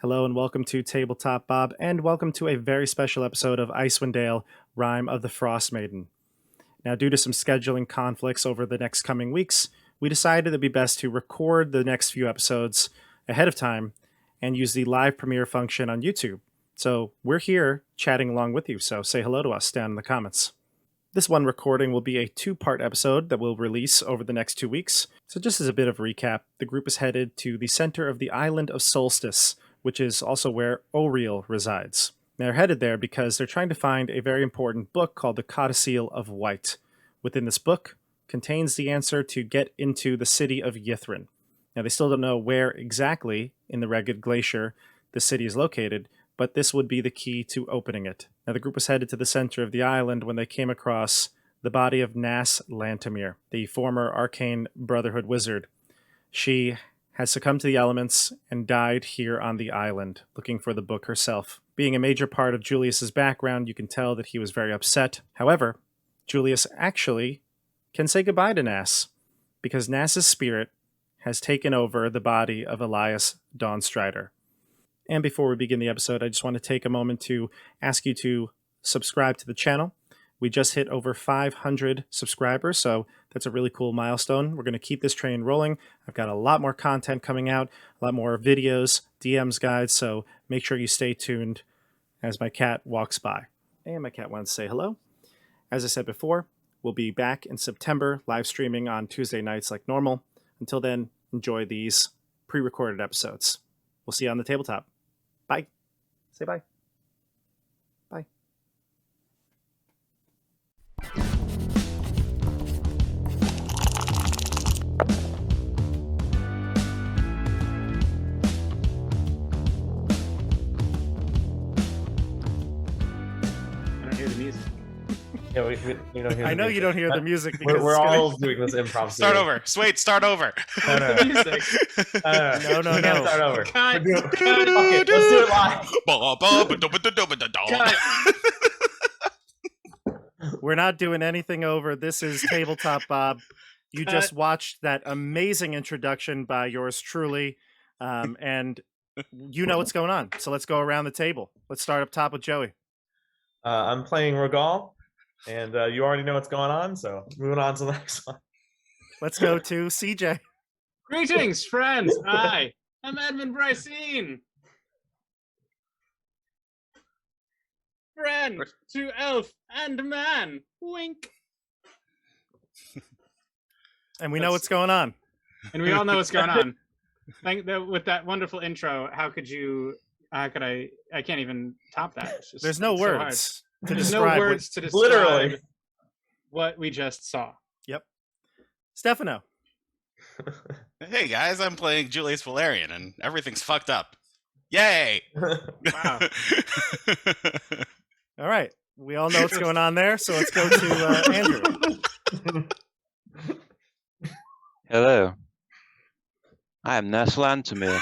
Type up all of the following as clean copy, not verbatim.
Hello and welcome to Tabletop Bob, and welcome to a very special episode of Icewind, Rime of the Frostmaiden. Now, due to some scheduling conflicts over the next coming weeks, we decided it'd be best to record the next few episodes ahead of time and use the live premiere function on YouTube. So we're here chatting along with you, so say hello to us down in the comments. This one recording will be a two-part episode that we'll release over the next 2 weeks. So just as a bit of recap, the group is headed to the center of the island of Solstice, which is also where Oriel resides. They're headed there because they're trying to find a very important book called the Codicil of White. Within this book contains the answer to get into the city of Yithrin. Now, they still don't know where exactly in the Ragged Glacier the city is located, but this would be the key to opening it. Now, the group was headed to the center of the island when they came across the body of Nas Lantamir, the former Arcane Brotherhood wizard. She has succumbed to the elements and died here on the island, looking for the book herself. Being a major part of Julius's background, you can tell that he was very upset. However, Julius actually can say goodbye to Nas, because Nas's spirit has taken over the body of Elias Dawnstrider. And before we begin the episode, I just want to take a moment to ask you to subscribe to the channel. We just hit over 500 subscribers, so that's a really cool milestone. We're going to keep this train rolling. I've got a lot more content coming out, a lot more videos, DMs, guides, so make sure you stay tuned as my cat walks by. And my cat wants to say hello. As I said before, we'll be back in September, live streaming on Tuesday nights like normal. Until then, enjoy these pre-recorded episodes. We'll see you on the tabletop. Bye. Say bye. Bye. I don't hear the music. Yeah, we don't hear. I know you don't hear the music because We're all doing this improv. Start over. Wait, start over. No, no, The music. No, We can't start over. Cut. We're doing- Okay, let's do it live. Cut. We're not doing anything over. This is Tabletop Bob. You just watched that amazing introduction by yours truly, and you know what's going on. So let's go around the table. Let's start up top with Joey. I'm playing Regal, and you already know what's going on. So moving on to the next one. Let's go to CJ. Greetings, friends. Hi, I'm Edmund Brycine. Friend to elf and man. Wink. And we know what's going on. And we all know what's going on. With that wonderful intro, how could I can't even top that. It's just There's no so hard. words to There's no describe. words to describe Literally. what we just saw. Yep. Stefano. Hey guys, I'm playing Julius Valerian, and everything's fucked up. Yay! Wow. All right. We all know what's going on there, so let's go to Andrew. Hello. I am Nas Lantamir,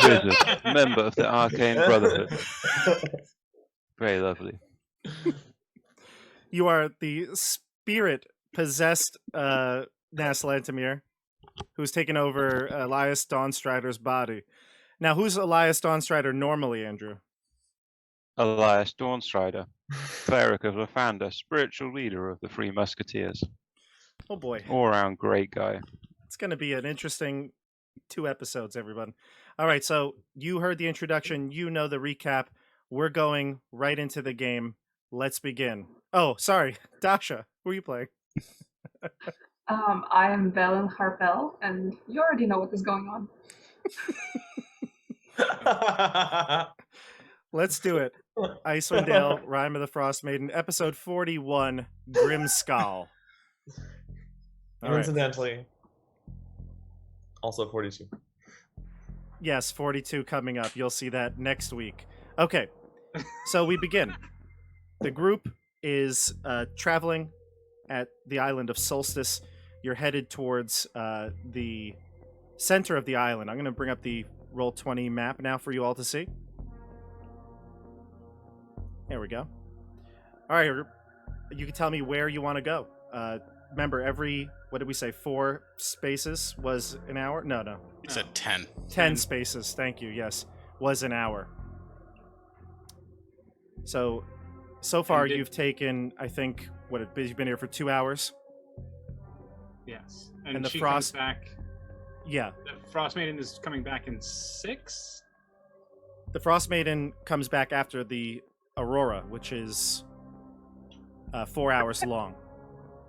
wizard, member of the Arcane Brotherhood. Very lovely. You are the spirit-possessed Nas Lantamir, who's taken over Elias Dawnstrider's body. Now, who's Elias Dawnstrider normally, Andrew? Elias Dawnstrider, cleric of Lathander, spiritual leader of the Three Musketeers. Oh boy. All-round great guy. It's going to be an interesting 2 episodes, everyone. All right, so you heard the introduction. You know the recap. We're going right into the game. Let's begin. Oh, sorry. Dasha, who are you playing? I am Velen Harpel, and you already know what is going on. Let's do it. Icewind, Rime of the Frostmaiden, episode 41, GRIMSKALLE. All right. Incidentally, also 42. Yes, 42 coming up. You'll see that next week. Okay, so we begin. The group is traveling at the island of Solstice. You're headed towards the center of the island. I'm going to bring up the Roll20 map now for you all to see. There we go. All right, you can tell me where you want to go. Remember, every, what did we say, 4 spaces was an hour? No. You said 10. 10 spaces, thank you, yes. was an hour. So far did- you've taken, I think, you've been here for 2 hours? Yes. And the she frost- comes back. Yeah. The Frostmaiden is coming back in 6? The Frostmaiden comes back after the Aurora, which is 4 hours long.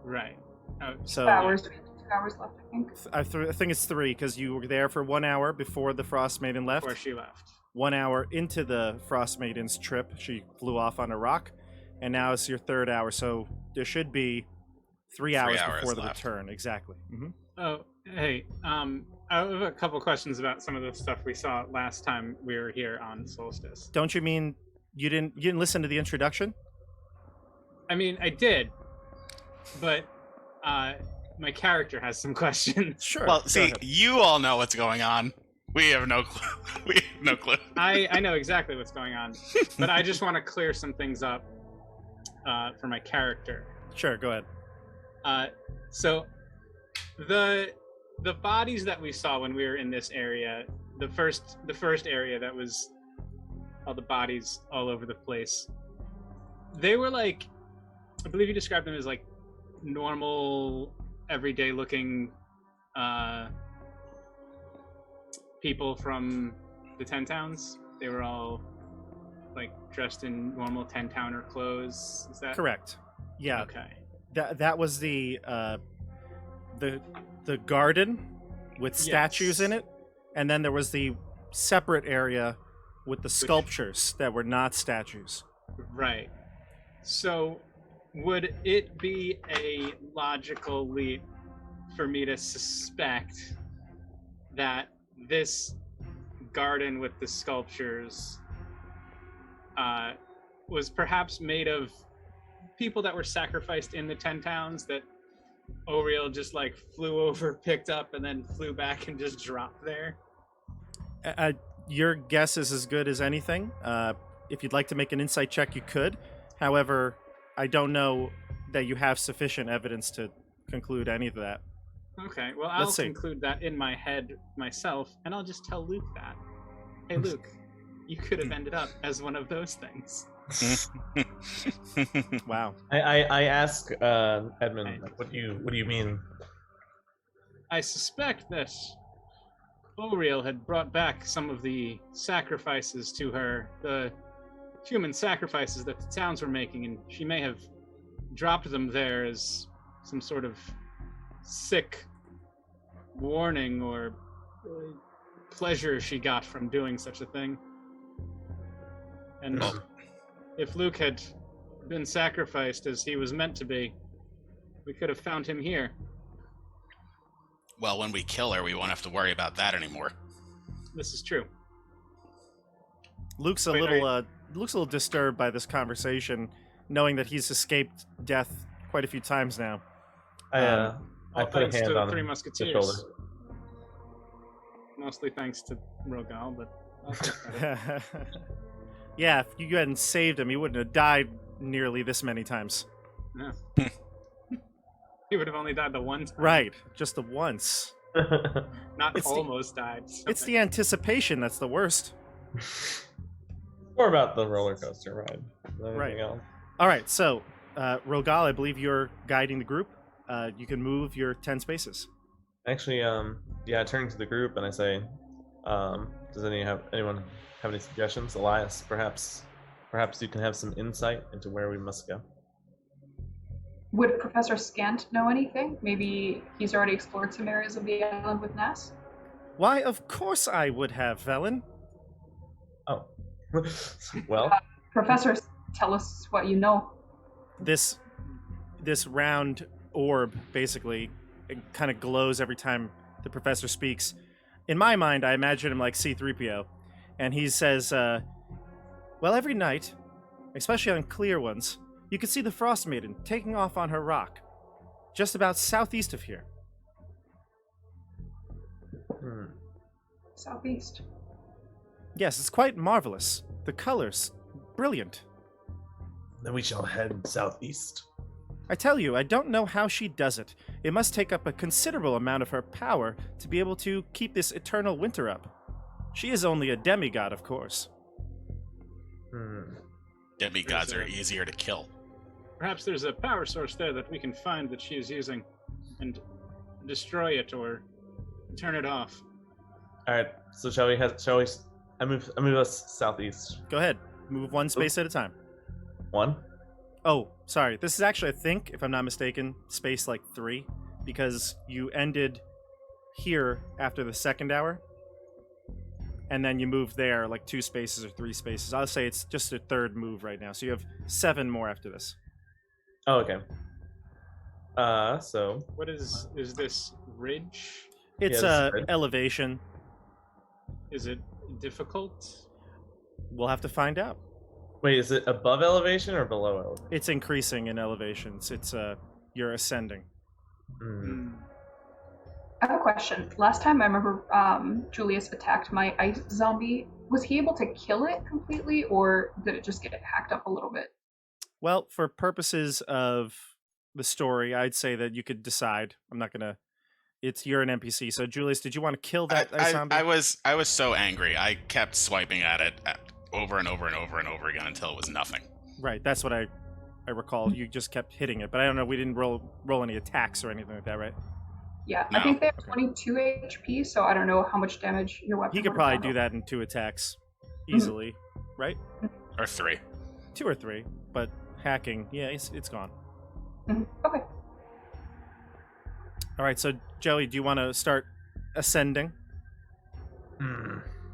Right. Oh, So 2 hours. We have 2 hours left, I think. I think it's 3 because you were there for 1 hour before the Frostmaiden left. before she left. 1 hour into the Frostmaiden's trip, she flew off on a rock, and now it's your 3rd hour. So there should be 3 hours before the left. return. Exactly. Oh, hey. I have a couple questions about some of the stuff we saw last time we were here on Solstice. Don't you mean you didn't listen to the introduction? I mean, I did, but my character has some questions. Sure. Well, go see, ahead. you all know what's going on. We have no clue. We have no clue. I know exactly what's going on, but I just want to clear some things up for my character. Sure, go ahead. So the bodies that we saw when we were in this area, the first area that was all the bodies all over the place, they were like, I believe you described them as like normal, everyday looking people from the 10 towns. They were all like dressed in normal 10 towner clothes. Is that Correct. Yeah. Okay. That was the garden with statues in it, and then there was the separate area with the sculptures that were not statues. Right. So, would it be a logical leap for me to suspect that this garden with the sculptures was perhaps made of people that were sacrificed in the 10 towns that Oriel just like flew over, picked up, and then flew back and just dropped there? Your guess is as good as anything. If you'd like to make an insight check, you could. However, I don't know that you have sufficient evidence to conclude any of that. Okay, well, I'll Let's see. conclude that in my head myself, and I'll just tell Luke that. Hey, Luke, you could have ended up as one of those things. Wow. I ask Edmund, what do you mean? I suspect that Oriel had brought back some of the sacrifices to her, the human sacrifices that the towns were making, and she may have dropped them there as some sort of sick warning or pleasure she got from doing such a thing. And if Luke had been sacrificed as he was meant to be, we could have found him here. Well, when we kill her, we won't have to worry about that anymore. This is true. Luke's a Wait, little disturbed by this conversation, knowing that he's escaped death quite a few times now. I All put a thanks hand to the on Three the Musketeers. shoulder. Mostly thanks to Rogal, but I'll take credit. Yeah, if you hadn't saved him, he wouldn't have died nearly this many times. No. He would have only died the one time. Right, just the once. Not It's the- almost died. It's the anticipation that's the worst. More about the roller coaster ride than Right. anything else. All right, so Rogal, I believe you're guiding the group. You can move your 10 spaces. Actually, I turn to the group and I say, does anyone have any suggestions? Elias, perhaps you can have some insight into where we must go. Would Professor Scant know anything? Maybe he's already explored some areas of the island with Nass? Why, of course I would have, Velen. Oh, well, Professor, tell us what you know. This round orb, basically, it kind of glows every time the professor speaks. In my mind, I imagine him like C-3PO. And he says, well, every night, especially on clear ones, you can see the Frostmaiden taking off on her rock, just about southeast of here. Southeast. Yes, it's quite marvelous. The colors, brilliant. then we shall head southeast. I tell you, I don't know how she does it. It must take up a considerable amount of her power to be able to keep this eternal winter up. She is only a demigod, of course. Demigods are easier to kill. Perhaps there's a power source there that we can find that she is using and destroy it or turn it off. All right. So shall we? I move us southeast. Go ahead. Move one space at a time. One. Oh, sorry. This is actually, I think, if I'm not mistaken, space like 3, because you ended here after the second hour, and then you moved there like 2 spaces or 3 spaces. I'll say it's just a third move right now, so you have 7 more after this. Oh, okay. So What is this ridge? It's this is good. elevation. Is it difficult? We'll have to find out. wait, is it above elevation or below elevation? It's increasing in elevations. It's you're ascending. I have a question. Last time I remember Julius attacked my ice zombie. Was he able to kill it completely, or did it just get hacked up a little bit? Well, for purposes of the story, I'd say that you could decide. I'm not gonna. You're an NPC. So, Julius, did you want to kill that zombie? I was so angry. I kept swiping at it over and over and over and over again until it was nothing. Right. That's what I recall. You just kept hitting it, but I don't know. We didn't roll any attacks or anything like that, right? Yeah, No. I think they have Okay. 22 HP, so I don't know how much damage your weapon. He could would've probably done. do that in 2 attacks easily, right? Or 3. 2 or 3, but hacking, yeah, it's gone. Okay. All right, so Joey, do you want to start ascending?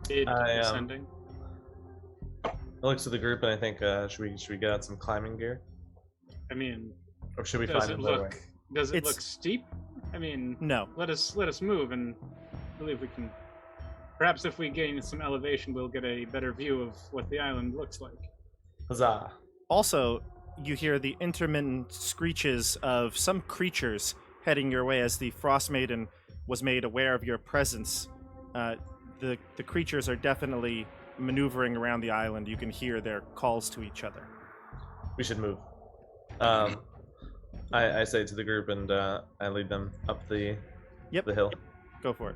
Did I, ascending? I look to the group and I think should we get out some climbing gear, I mean, or should we does find it another way? look? Does it It's- look steep? I mean, No. let us move and believe we can. Perhaps if we gain some elevation, we'll get a better view of what the island looks like. Huzzah! Also, you hear the intermittent screeches of some creatures heading your way as the Frostmaiden was made aware of your presence. The creatures are definitely maneuvering around the island. You can hear their calls to each other. We should move. I say to the group and I lead them up the hill. Go for it.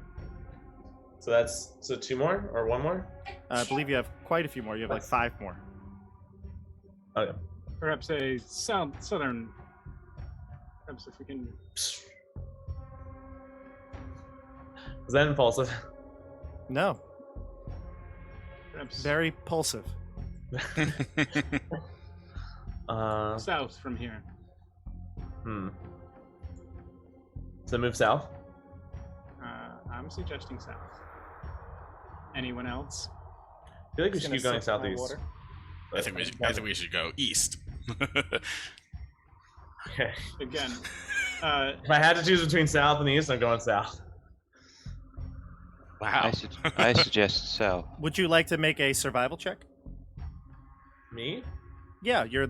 So 2 more or 1 more? I believe you have quite a few more. You have like 5 more. Okay. Perhaps a southern. Perhaps if we can. Is that impulsive? No, Perhaps very pulsive. south from here. So move south. I'm suggesting south. Anyone else? I feel like we should keep going southeast. I think we should go east. Okay. Again, If I had to choose between south and east, I'm going south. Wow. I suggest south. Would you like to make a survival check? Me? Yeah, you're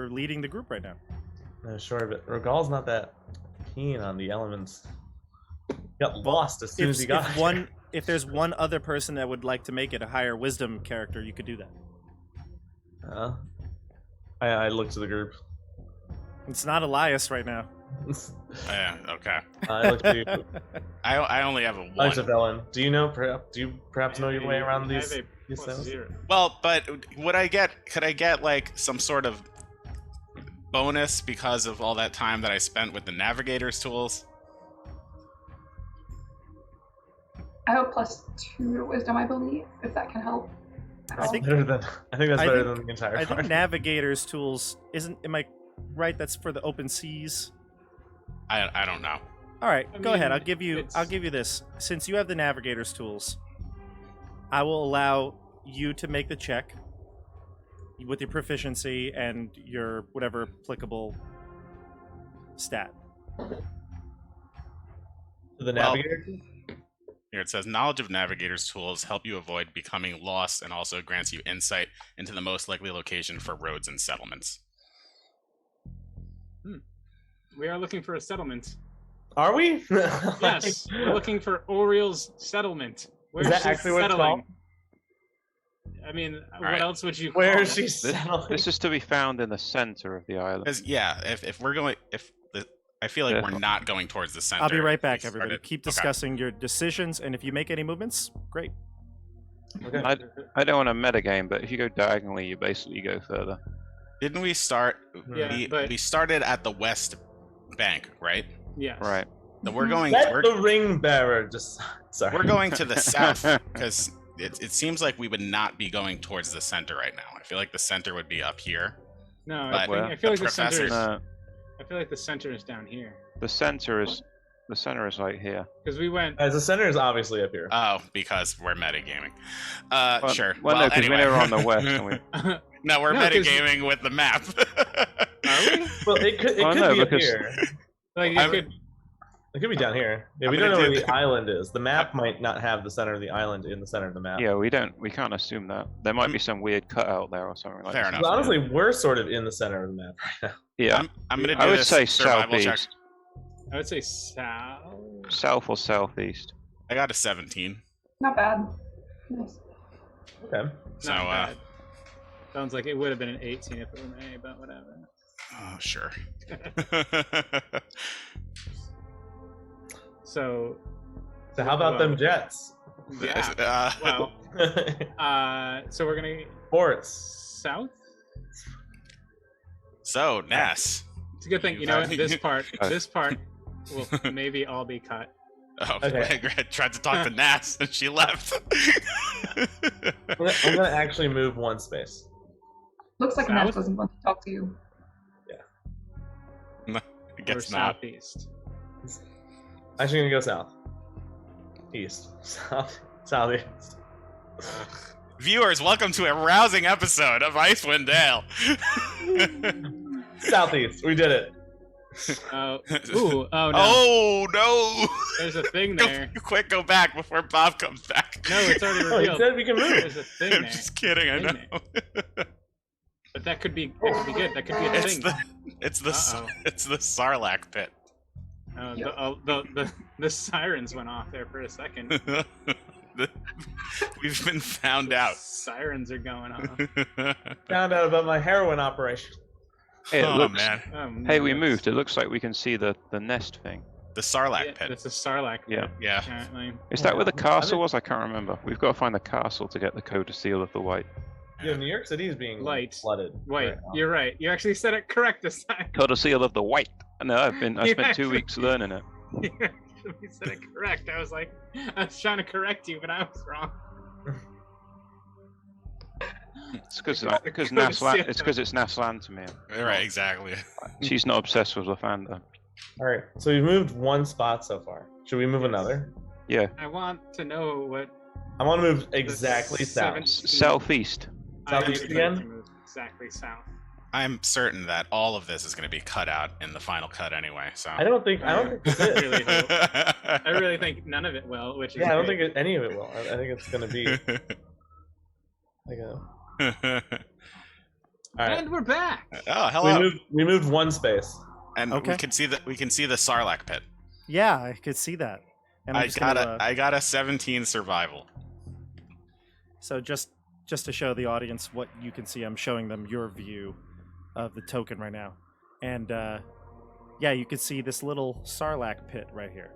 leading the group right now. No, sure, but Regal's not that keen on the elements. Got lost as soon as he got here. If there's one other person that would like to make it a higher wisdom character, you could do that. I look to the group. It's not Elias right now. Yeah. Okay. I look to you. I only have a I look 1. to Velen. Do you perhaps know your way around I these? have a these plus cells? 0. Well, but could I get like some sort of bonus because of all that time that I spent with the navigator's tools? I have a +2 to wisdom, I believe, if that can help. I think I think that's I better think- than the entire I think party. Navigator's tools am I right? That's for the open seas. I don't know. All right, I go ahead. mean, I'll give you this. Since you have the Navigator's tools, I will allow you to make the check with your proficiency and your whatever applicable stat. The navigator. Here it says knowledge of navigator's tools help you avoid becoming lost and also grants you insight into the most likely location for roads and settlements. We are looking for a settlement. Are we? Yes, we're looking for Oriel's settlement. Where Is that she actually what it's settling? called? I mean, what right. else would you? Where call is it? she settling? This is to be found in the center of the island. Because yeah, if we're going, I feel like Yeah. we're not going towards the center. I'll be right if we back, everybody. started- Keep Okay. discussing your decisions, and if you make any movements, great. Okay. I don't want to metagame, but if you go diagonally, you basically go further. Didn't we start? Yeah, but we started at the west bank, right? yes. Right. So we're going. Let We're, the ring bearer just. Sorry. we're going to the south because it seems like we would not be going towards the center right now. I feel like the center would be up here. No, But I feel like the the center is. professors- I feel like the center is down here The center is like here. because we went. As the center is obviously up here. Oh, because we're metagaming. Well, Sure. Well, no, because anyway. we were on the west. And we... No, we're No, 'cause- metagaming with the map. Are we? Well, it could Oh, be no, up because- here. Like it I'm- could. It could be down here. Yeah, I'm we don't know gonna where do the island is. The map might not have the center of the island in the center of the map. Yeah, we can't assume that. There might be some weird cutout there or something like Fair that. enough. But honestly, we're sort of in the center of the map right now. Yeah, I'm gonna do I would this say survival check. southeast. I would say south. South or southeast. I got a 17. Not bad. Nice. Okay. So, Not bad. Sounds like it would have been an 18 if it were me, but whatever. oh, sure. So. So how about them jets? Yeah. Well. So we're gonna Forts. south. So, Ness. It's a good thing, you know. This part will maybe all be cut. Oh, Okay. I tried to talk to Nass and she left. I'm gonna actually move one space. Looks like South? Ness doesn't want to talk to you. I Or guess not. southeast. Actually, gonna go south. East. Southeast. Viewers, welcome to a rousing episode of Icewind Dale. Southeast. We did it. Oh, ooh, oh no. Oh no! There's a thing Go, there. quick, go back before Bob comes back. No, it's already Oh, he revealed. said we can move. There's a thing I'm there. just kidding. I Thing know. But that could be good. That could be a It's thing. the Uh-oh. it's the Sarlacc pit. The sirens went off there for a second. We've been found out. Sirens are going off. Found out about my heroin operation. Hey, it Oh looks, man, hey, no, we that's- moved. It looks like we can see the nest thing. the Sarlacc Yeah, pit. it's a Sarlacc. Yeah. Yeah. Apparently. Is that where the I castle think- was? I can't remember. We've got to find the castle to get the code to seal of the white. Yeah, New York City is being Light. flooded. Wait, right now. you're right. You actually said it correct this time. Code of seal of the white. No, I You spent 2 actually- weeks learning it. You actually said it correct. I was trying to correct you, but I was wrong. It's because Code of seal. it's because it's Naslan to me. Right, exactly. She's not obsessed with Lavanda. All right, so we've moved one spot so far. Should we move another? Yeah, I want to know what. I want to move exactly The south. seven- southeast. Southeast I again? need to move exactly south. I'm certain that all of this is going to be cut out in the final cut anyway. So I don't think this is. really hope. I really think none of it will, which is Yeah, I don't great. think any of it will. I think it's gonna be like a. All right, And we're back. Oh, hello. we moved one space. And Okay. we can see the Sarlacc pit. Yeah, I could see that. And I'm I just got gonna, I got a 17 survival. So just to show the audience what you can see, I'm showing them your view of the token right now. And yeah, you can see this little Sarlacc pit right here.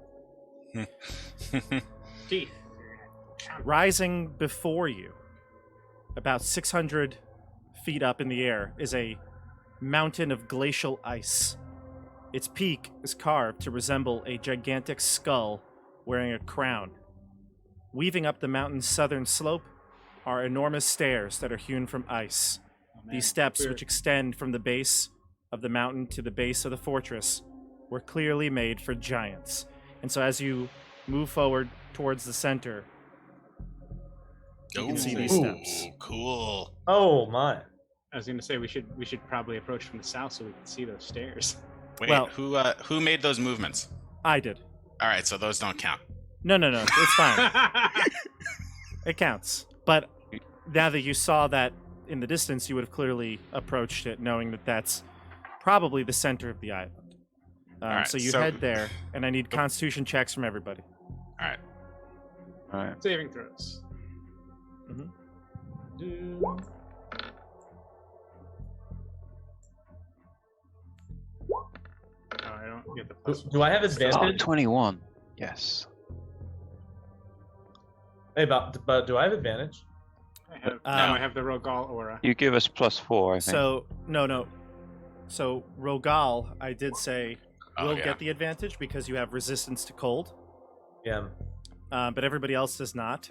Teeth. Rising before you, about 600 feet up in the air, is a mountain of glacial ice. Its peak is carved to resemble a gigantic skull wearing a crown. Weaving up the mountain's southern slope are enormous stairs that are hewn from ice. Oh, man. These steps, We're- which extend from the base of the mountain to the base of the fortress, were clearly made for giants. And so as you move forward towards the center, you can see these Ooh. steps. Cool. Oh my! I was gonna say we should probably approach from the south so we can see those stairs. Wait, Well- who made those movements? I did. All right, so those don't count. No, it's fine. It counts. But now that you saw that in the distance, you would have clearly approached it knowing that that's probably the center of the island. Alright, so you so- head there, and I need constitution checks from everybody. All right. All right. Saving throws. Mhm. Oh, I don't get the Do I have Oh, advantage? 21. Yes. Hey, but do I have advantage? I have the Rogal aura. You give us +4, I think. So no. So Rogal, I did say will yeah. get the advantage because you have resistance to cold, Yeah. but everybody else does not.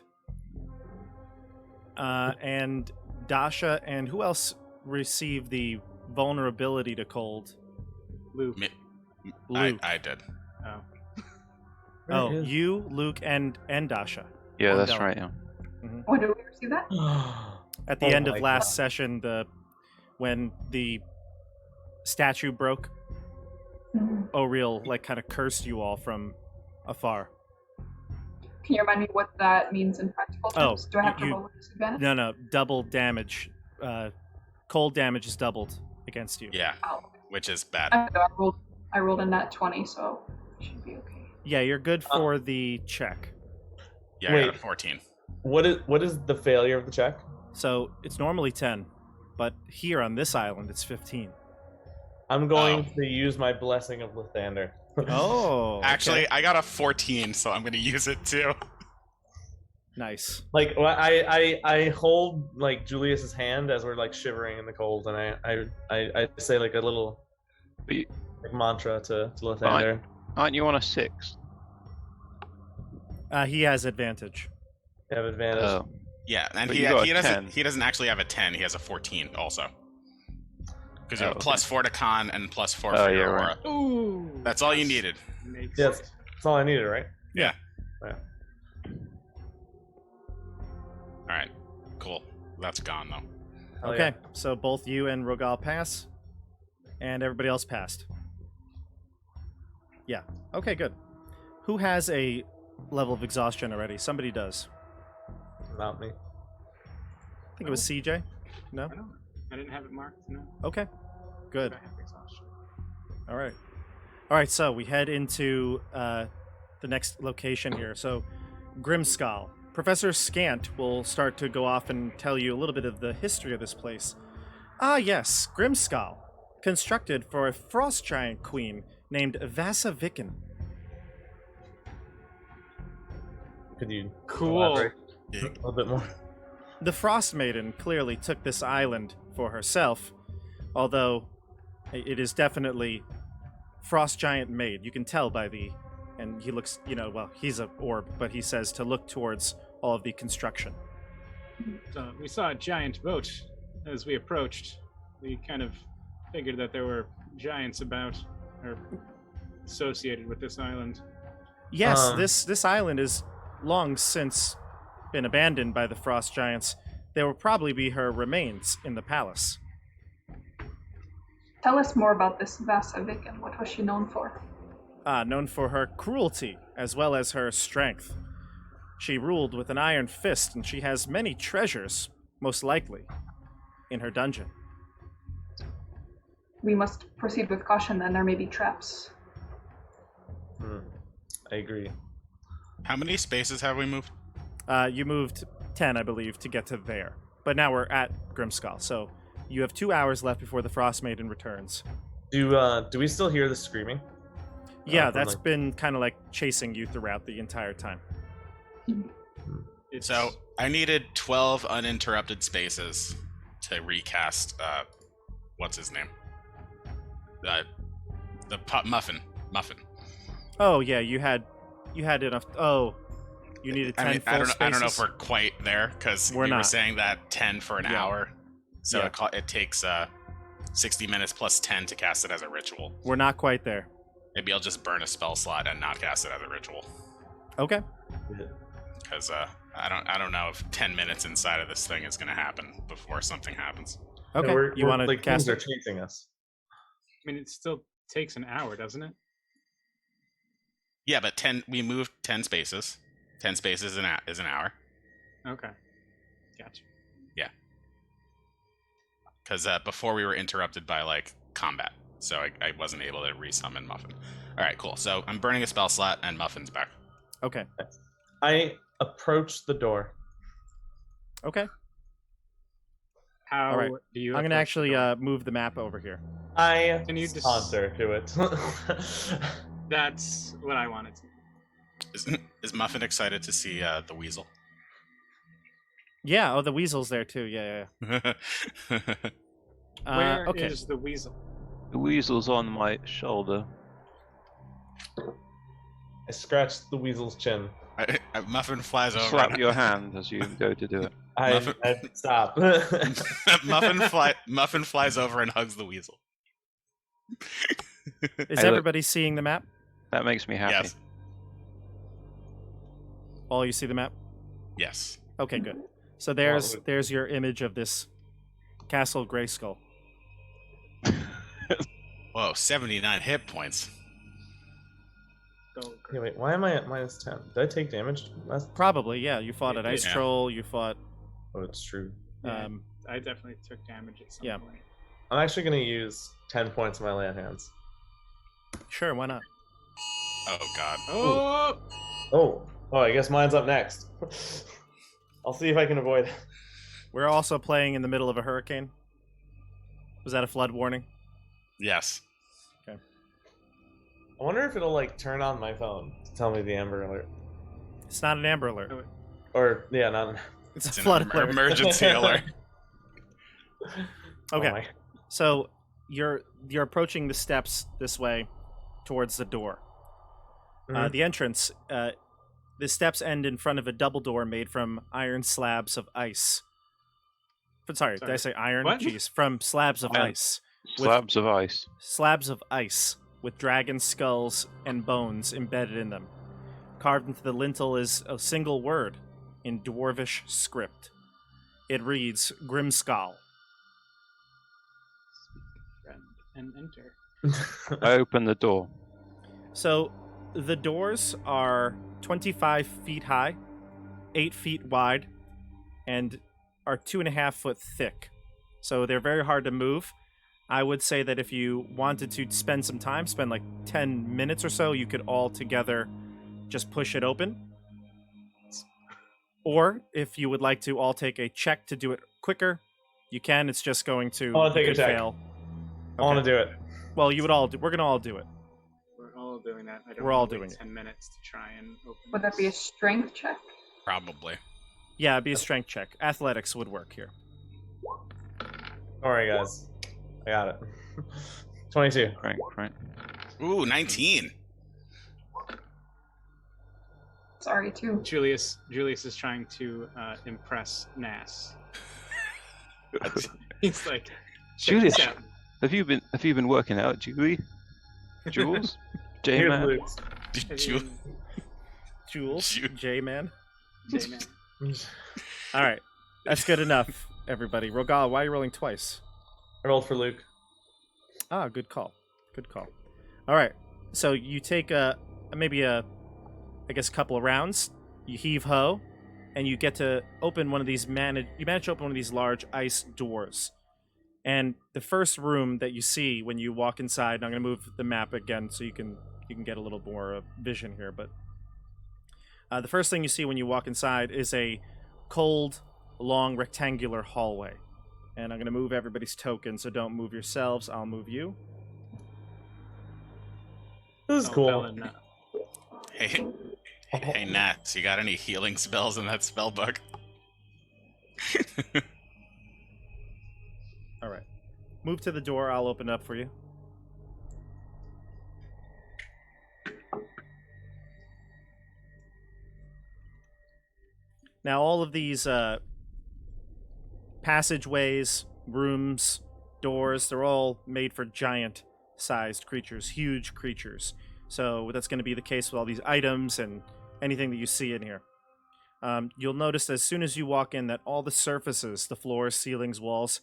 And Dasha and who else receive the vulnerability to cold? Luke. Luke. I did. Oh. Oh, Where is- you, Luke, and Dasha. Yeah, that's Ondel. right. Yeah. When do we receive that? At the Oh end of my last God. session, when the statue broke, Mhm. Oriel kind of cursed you all from afar. Can you remind me what that means in practical Oh, terms? Do I have to you- roll with disadvantage? No, double damage. Cold damage is doubled against you. Yeah, Oh, which is bad. I rolled a nat 20, so it should be okay. Yeah, you're good for the check. Yeah, I got a Wait. 14. What is the failure of the check? So it's normally 10, but here on this island it's 15. I'm going to use my blessing of Lathander. Oh, Actually, okay. I got a 14, so I'm going to use it too. Nice. Like I hold like Julius's hand as we're like shivering in the cold, and I say like a little But you, like mantra to Lathander. aren't you on a 6? He has advantage. You have advantage. Oh. Yeah, and But he you got a doesn't 10. he doesn't actually have a 10. He has a 14 also. Because you Oh, have okay. +4 to con and +4 for Oh, your yeah, aura. right. Ooh. That's all you needed. Makes Yes, it. that's all I needed, right? Yeah. Yeah. All right. Cool. That's gone though. Hell Okay, yeah. so both you and Rogal pass, and everybody else passed. Yeah. Okay, good. Who has a level of exhaustion already? Somebody does. Not me. I think it was CJ. No. I don't. I didn't have it marked. No. Okay. Good. I have exhaustion. All right. All right. So we head into the next location here. So, GRIMSKALLE. Professor Scant will start to go off and tell you a little bit of the history of this place. Ah, yes, GRIMSKALLE, constructed for a frost giant queen named Vasa Viken. Could you Cool. elaborate a little bit more? The Frostmaiden clearly took this island for herself, although it is definitely frost giant made. You can tell by and he looks, well, he's a orb, but he says to look towards all of the construction. So we saw a giant boat as we approached. We kind of figured that there were giants about or associated with this island. Yes, Um, this island is long since been abandoned by the frost giants. There will probably be her remains in the palace. Tell us more about this Vasa Viken. What was she known for? Known for her cruelty as well as her strength. She ruled with an iron fist, and she has many treasures, most likely, in her dungeon. We must proceed with caution then. There may be traps. I agree. How many spaces have we moved? You moved 10, I believe, to get to there. But now we're at GRIMSKALLE, so you have 2 hours left before the Frostmaiden returns. Do we still hear the screaming? Yeah, from, that's like- been kind of like chasing you throughout the entire time. So I needed 12 uninterrupted spaces to recast. What's his name? Muffin. Oh yeah, you had enough. Oh, you needed 10 I mean, full I don't know if spaces? we're quite there because We're we were not. saying that 10 for an Yeah. hour. So Yeah. it takes 60 minutes plus 10 to cast it as a ritual. We're not quite there. Maybe I'll just burn a spell slot and not cast it as a ritual. Okay. Because I don't know if 10 minutes inside of this thing is going to happen before something happens. Okay. You want to like cast things are it? chasing us? I mean, it still takes an hour, doesn't it? Yeah, but we moved 10 spaces. 10 spaces is an hour. Okay. Gotcha. Because before we were interrupted by like combat, so I wasn't able to resummon Muffin. All right, cool. So I'm burning a spell slot, and Muffin's back. Okay. I approach the door. Okay. How All right. do you? I'm going to approach the actually door? move the map over here. I Can you saunter to it. That's what I wanted to. Is Muffin excited to see the weasel? Yeah. Oh, the weasel's there too. Yeah. Where is Okay. the weasel? The weasel's on my shoulder. I scratched the weasel's chin. Muffin flies over. Slap and- your hand as you go to do it. I stop. Muffin flies over and hugs the weasel. Is Hey, look. everybody seeing the map? That makes me happy. Yes. All you see the map? Yes. Okay, good. So there's your image of this Castle Grayskull. Whoa, 79 hit points. Go, Yeah, wait, why am I at -10? Did I take damage last? Probably, yeah. You fought an ice Yeah. troll. You fought. Oh, it's true. Yeah. I definitely took damage at some Yeah. point. I'm actually going to use 10 points of my land hands. Sure, why not? Oh god. Oh! Oh, I guess mine's up next. I'll see if I can avoid it. We're also playing in the middle of a hurricane. Was that a flood warning? Yes. I wonder if it'll like turn on my phone to tell me the Amber Alert. It's not an Amber Alert. Or yeah, not. It's a It's an flood alert. emergency alert. Okay. Oh my. So you're approaching the steps this way towards the door. Mhm. The entrance, the steps end in front of a double door made from iron slabs of ice. Sorry, did I say iron? What? Jeez, from slabs of Iron. ice. Slabs of ice. Slabs of ice with dragon skulls and bones embedded in them. Carved into the lintel is a single word in dwarvish script. It reads GRIMSKALLE. Friend, and enter. I open the door. So the doors are 25 feet high, 8 feet wide, and are 2.5 foot thick. So they're very hard to move. I would say that if you wanted to spend some time, spend like 10 minutes or so, you could all together just push it open. Or if you would like to all take a check to do it quicker, you can. It's just going to I wanna take you a could check. fail. I want to do it. Well, you would all. We're gonna all do it. We're all doing that. I don't We're all wanna wait doing it. 10 minutes to try and open Would that be a strength check? Probably. Yeah, it'd be a strength check. Athletics would work here. All right, guys. I got it. 22. Right. Ooh, 19. Sorry, too. Julius is trying to impress Nas. That's- He's like, check Julius, this out. have you been working out, Julie? Jules? Here's J-Man? Luke's. Did you? Jules, Ju- J-Man. J-Man. All right, that's good enough, everybody. Rogal, why are you rolling twice? I rolled for Luke. Ah, good call. Good call. All right, so you take maybe a couple of rounds. You heave ho, and you get to open one of these You manage to open one of these large ice doors. And the first room that you see when you walk inside, and I'm going to move the map again so you can get a little more vision here. But the first thing you see when you walk inside is a cold, long, rectangular hallway. And I'm going to move everybody's token, so don't move yourselves. I'll move you. This is Oh, cool. Bella, no. Hey, Nats, you got any healing spells in that spell book? All right. Move to the door. I'll open it up for you. Now, all of these passageways, rooms, doors, they're all made for giant-sized creatures, huge creatures. So that's going to be the case with all these items and anything that you see in here. You'll notice as soon as you walk in that all the surfaces, the floors, ceilings, walls,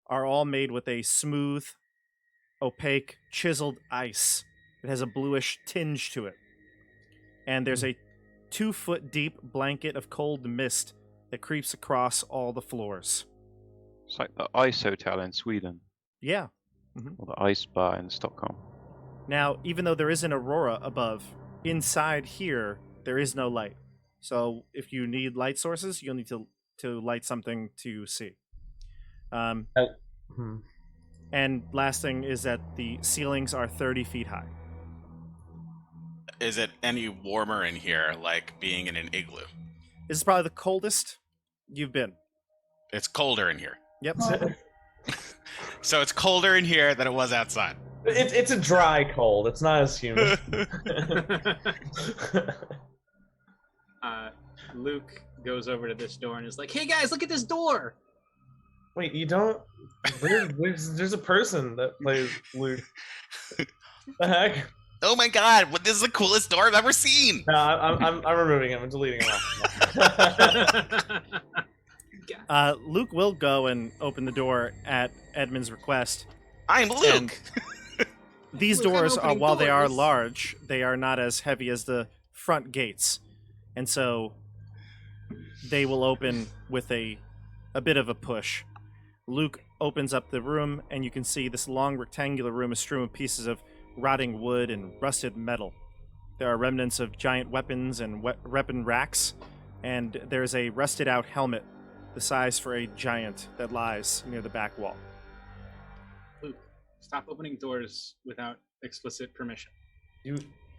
are all made with a smooth, opaque, chiseled ice. It has a bluish tinge to it. And there's a 2-foot deep blanket of cold mist that creeps across all the floors. It's like the ice hotel in Sweden, Yeah. or the ice bar in Stockholm. Now, even though there is an aurora above, inside here, there is no light. So if you need light sources, you'll need to light something to see. Hmm. And last thing is that the ceilings are 30 feet high. Is it any warmer in here, like being in an igloo? This is probably the coldest you've been. It's colder in here. Yep. So it's colder in here than it was outside. It's a dry cold. It's not as humid. Luke goes over to this door and is like, "Hey guys, look at this door!" Wait, you don't? There's a person that plays Luke. The heck? Oh my god, this is the coolest door I've ever seen! No, I'm removing him and deleting him off. Luke will go and open the door at Edmund's request. I'm Luke! These Look, I'm doors, opening while they are doors. large, they are not as heavy as the front gates. And so they will open with a bit of a push. Luke opens up the room, and you can see this long rectangular room is strewn with pieces of rotting wood and rusted metal. There are remnants of giant weapons and weapon racks, and there's a rusted out helmet the size for a giant that lies near the back wall. Luke, stop opening doors without explicit permission.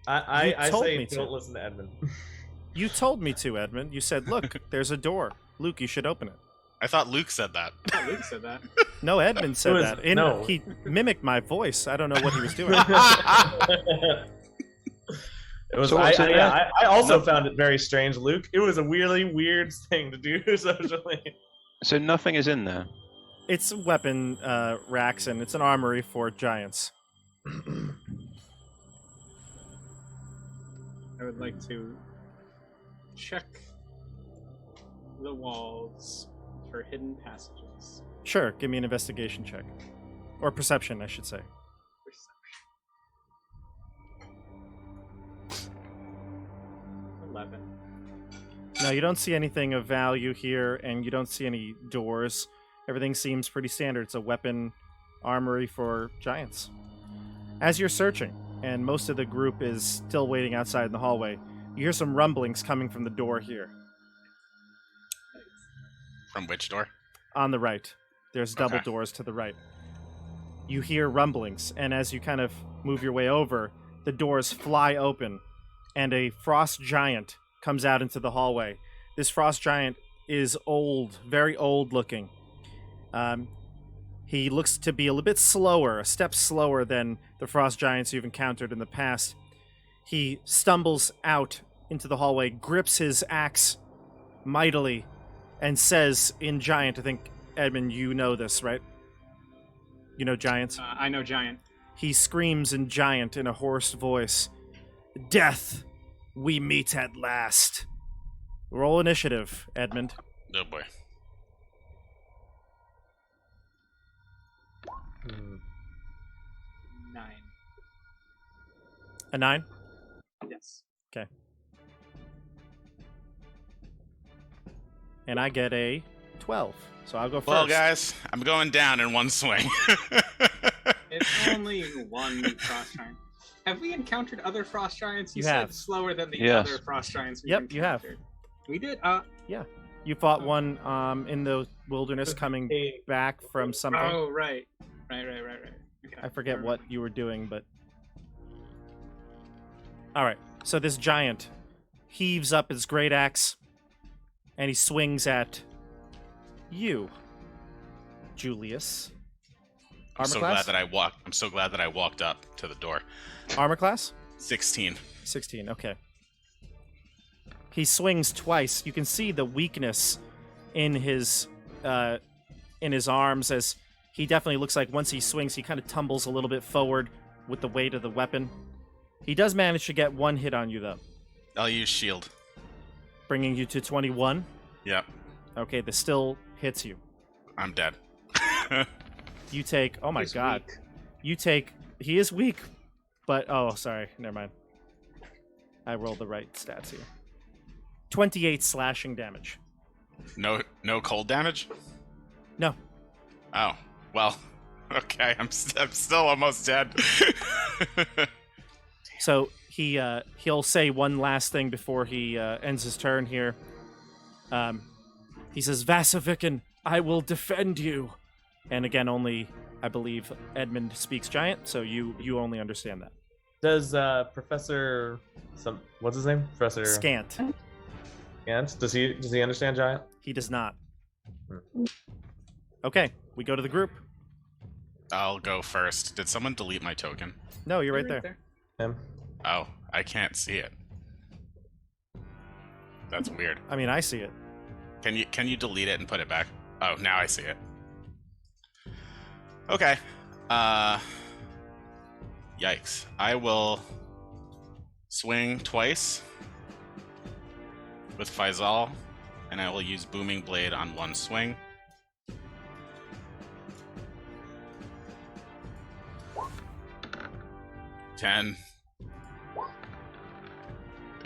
I told say me to. don't listen to Edmund. You told me to, Edmund. You said, look, there's a door. Luke, you should open it. I thought Luke said that. Oh, Luke said that. No, Edmund said was- that. no. He mimicked my voice. I don't know what he was doing. It was. So what's in there? I also found it very strange, Luke. It was a really weird thing to do socially. So nothing is in there. It's weapon racks, and it's an armory for giants. I would like to check the walls for hidden passages. Sure, give me an investigation check. Or perception, I should say. Perception. 11. No, you don't see anything of value here, and you don't see any doors. Everything seems pretty standard. It's a weapon armory for giants. As you're searching, and most of the group is still waiting outside in the hallway, you hear some rumblings coming from the door here. From which door? On the right. There's double Okay. doors to the right. You hear rumblings, and as you kind of move your way over, the doors fly open, and a frost giant comes out into the hallway. This frost giant is old, very old looking. He looks to be a little bit slower, a step slower than the frost giants you've encountered in the past. He stumbles out into the hallway, grips his axe mightily, and says in giant, I think, Edmund, you know this, right? You know giants? I know giant. He screams in giant in a hoarse voice, "Death, we meet at last." Roll initiative, Edmund. Oh boy. Hmm. 9. A 9? Yes. And I get a 12. So I'll go first. Well, guys, I'm going down in one swing. It's only one frost giant. Have we encountered other frost giants? You You said have. slower than the Yes. other frost giants we've Yep, you have. encountered. We did? You fought one in the wilderness coming Hey, back from something. Oh, right. Right. Okay. I forget what you were doing, but... Alright, so this giant heaves up his great axe, and he swings at you, Julius. I'm Armor so class? glad that I walked up to the door. Armor class? 16. 16, okay. He swings twice. You can see the weakness in his arms, as he definitely looks like once he swings, he kind of tumbles a little bit forward with the weight of the weapon. He does manage to get one hit on you, though, I'll use shield. bringing you to 21. Yep. Okay, this still hits you. I'm dead. You take... Oh my He's god. weak. You take... He is weak, but... Oh, sorry. Never mind. I rolled the right stats here. 28 slashing damage. No cold damage? No. Oh. Well. Okay, I'm still almost dead. So he'll say one last thing before he ends his turn here. He says, "Vasaviken, I will defend you." And again, only, I believe, Edmund speaks giant, so you only understand that. Does Professor what's his name? Professor Scant. Scant? Does he understand giant? He does not. Okay, we go to the group. I'll go first. Did someone delete my token? No, you're right there. Him. Oh, I can't see it. That's weird. I mean, I see it. Can you delete it and put it back? Oh, now I see it. Okay. Yikes. I will swing twice with Faisal, and I will use Booming Blade on one swing. $10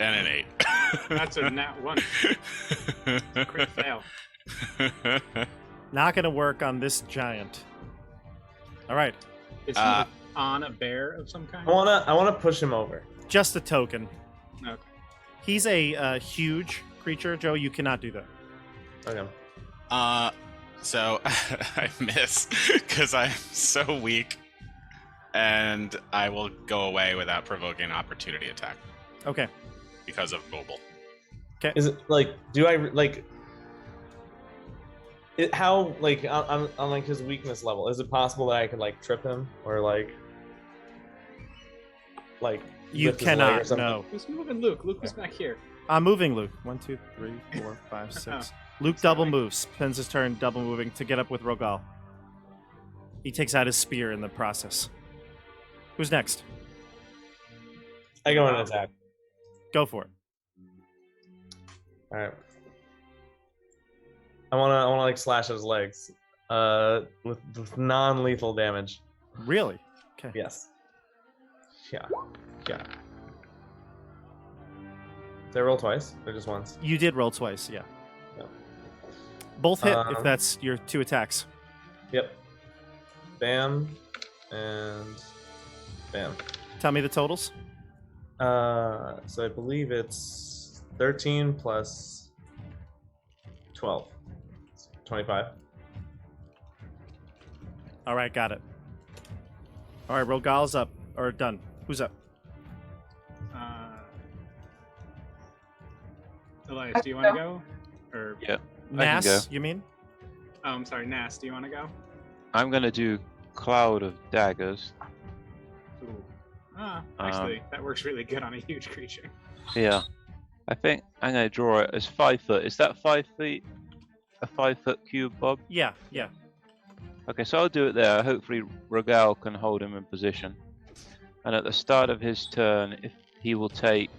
and an 8. That's a nat 1. Quick fail. Not gonna work on this giant. All right, Is he on a bear of some kind? I wanna push him over. just a token. Okay. He's a huge creature, Joe. You cannot do that. Okay. So I miss because I'm so weak, and I will go away without provoking an opportunity attack Okay. because of mobile. Is it like? Do I like? How like on like his weakness level? Is it possible that I could like trip him or like? You lift his leg or cannot. something? No. Who's moving Luke? Luke was back here. I'm moving Luke. 1, 2, 3, 4, 5, 6. Luke double moves. Spends his turn double moving to get up with Rogal. He takes out his spear in the process. Who's next? I go in and attack. Go for it. All right. I wanna like slash at his legs, with non-lethal damage. Really? Okay. Yes. Yeah. Yeah. Did I roll twice or just once? You did roll twice, yeah. Yeah. Both hit if that's your 2 attacks. Yep. Bam, and bam. Tell me the totals. So I believe it's 13 plus 12. 25. All right, got it. All right, Rogal's up. Or done. Who's up? Elias, do you want to go? Or Yeah. Nas, go. you mean? oh, I'm sorry, Nas, do you want to go? I'm gonna do Cloud of Daggers. Ooh. Actually, that works really good on a huge creature. Yeah. I think I'm gonna draw it as 5 foot. Is that 5 feet? A 5 foot cube, Bob? Yeah, yeah. Okay, so I'll do it there. Hopefully Rogal can hold him in position. And at the start of his turn, if he will take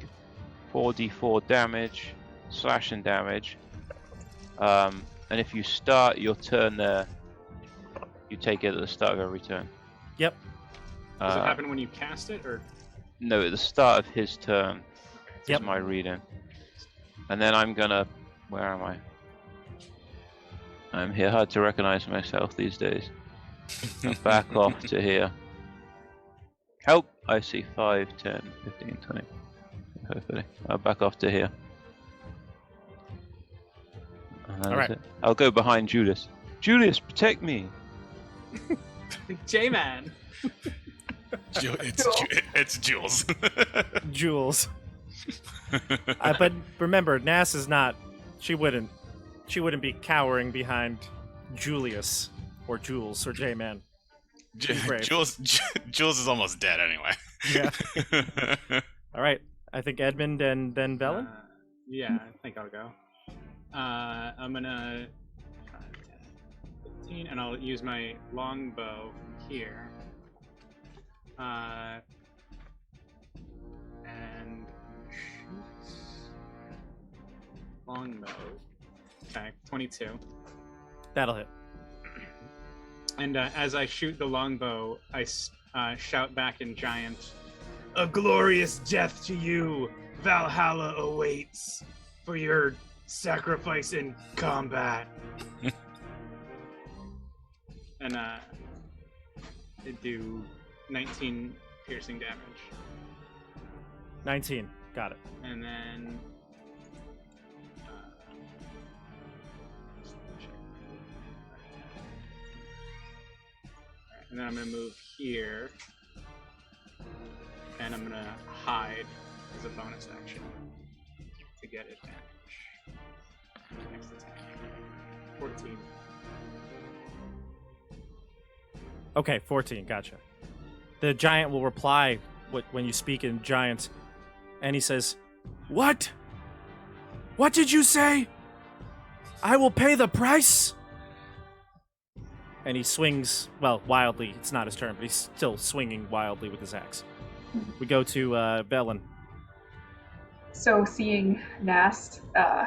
4d4 damage, slashing damage. And if you start your turn there, you take it at the start of every turn. Yep. Does it happen when you cast it, or? No, at the start of his turn. Yep. Is my reading. And then I'm gonna... Where am I? I'm here. Hard to recognize myself these days. I'll back off to here. Help! I see 5, 10, 15, 20. Hopefully. I'll back off to here. And that All is right. it. I'll go behind Julius. Julius, protect me! J-Man! It's Jules. Jules. But remember, Nas is not. She wouldn't be cowering behind Julius or Jules or J-Man. Brave. Jules is almost dead anyway. Yeah. All right. I think Edmund and then Velen. Yeah, I think I'll go. I'm gonna 15, and I'll use my longbow from here. And shoot. Longbow. Okay, 22. That'll hit. And as I shoot the longbow, I shout back in giant, "A glorious death to you! Valhalla awaits for your sacrifice in combat." And it do 19 piercing damage. 19. Got it. And then I'm gonna move here, and and I'm gonna hide as a bonus action to get advantage. Next attack. 14. Okay, 14. Gotcha. The giant will reply when you speak in giant, and he says, "What? What did you say? I will pay the price." And he swings, well, wildly. It's not his turn, but he's still swinging wildly with his axe. We go to Velen. So seeing Nast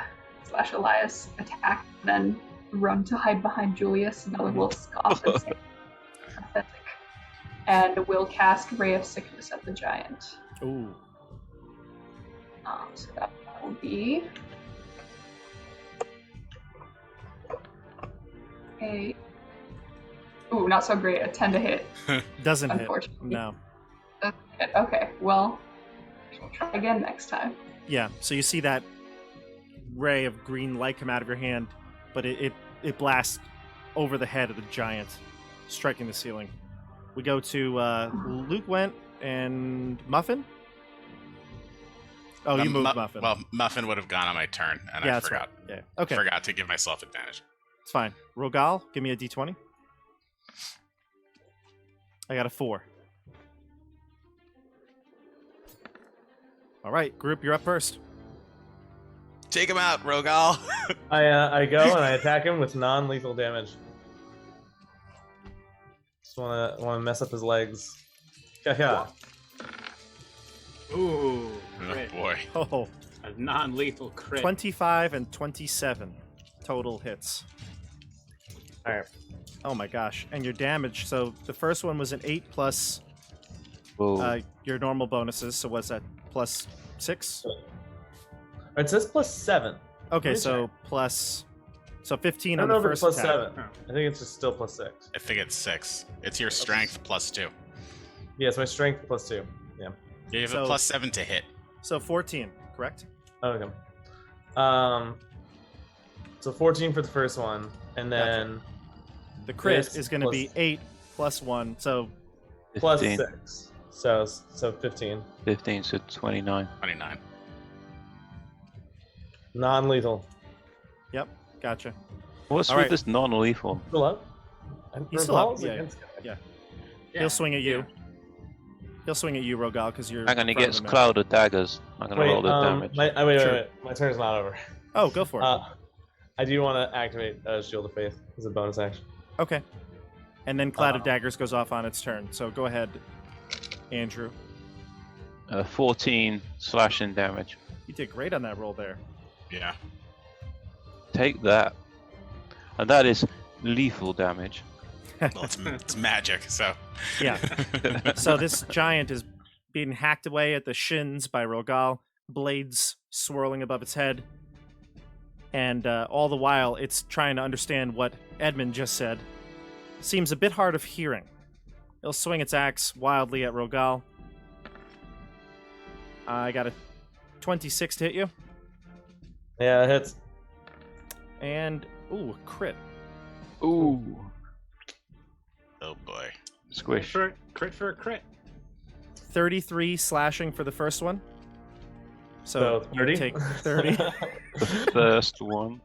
/ Elias attack, then run to hide behind Julius, Velen will scoff and say, "Pathetic," and will cast Ray of Sickness at the giant. Ooh. So that will be a... Ooh, not so great. A 10 to hit. Doesn't hit. Unfortunately. No. Okay, well, we'll try again next time. Yeah, so you see that ray of green light come out of your hand, but it blasts over the head of the giant, striking the ceiling. We go to Luke went and Muffin? Oh, you moved Muffin. Well, Muffin would have gone on my turn, and I forgot. Right. Yeah. Okay. Forgot to give myself advantage. It's fine. Rogal, give me a d20. I got a 4. All right, group, you're up first. Take him out, Rogal. I go and I attack him with non-lethal damage. Just wanna mess up his legs. Yeah. Ooh, Oh crit. boy. Oh, A non-lethal crit. 25 and 27 total hits. All right. Oh my gosh. And your damage, so the first one was an 8 plus Whoa. your normal bonuses, so what's that, plus 6? It says +7. Okay, Let me so plus... So 15 I on don't know the if it's first attack. +7. I think it's just still +6. I think it's 6. It's your strength +2. Yeah, it's my strength +2. Yeah. You have So- a +7 to hit. So 14, correct? Okay. So 14 for the first one, and then The crit This is going to be plus- 8 plus 1, so +6. So 15. 15, so 29. 29. Non-lethal. yep, gotcha. What's All with right. this non-lethal? Still up? He's still up, Revolves yeah, against- Yeah, He'll swing at you. yeah. He'll swing at you, Rogal, because you're... Hang on, in he front of gets him now. cloud of daggers. I'm gonna roll Wait, the damage. wait, Sure. my turn's not over. Oh, go for it. I do want to activate Shield of Faith as a bonus action. Okay. And then Cloud of Uh, Daggers goes off on its turn, so go ahead, Andrew. 14 slashing damage. You did great on that roll there. Yeah. Take that. And that is lethal damage. Well, it's magic, so. Yeah. So this giant is being hacked away at the shins by Rogal, blades swirling above its head. And all the while, it's trying to understand what Edmund just said. Seems a bit hard of hearing. It'll swing its axe wildly at Rogal. I got a 26 to hit you. Yeah, it hits. And, ooh, a crit. Ooh. Oh boy. Squish. Crit for a crit. 33 slashing for the first one. So So 30. you take 30. The first one.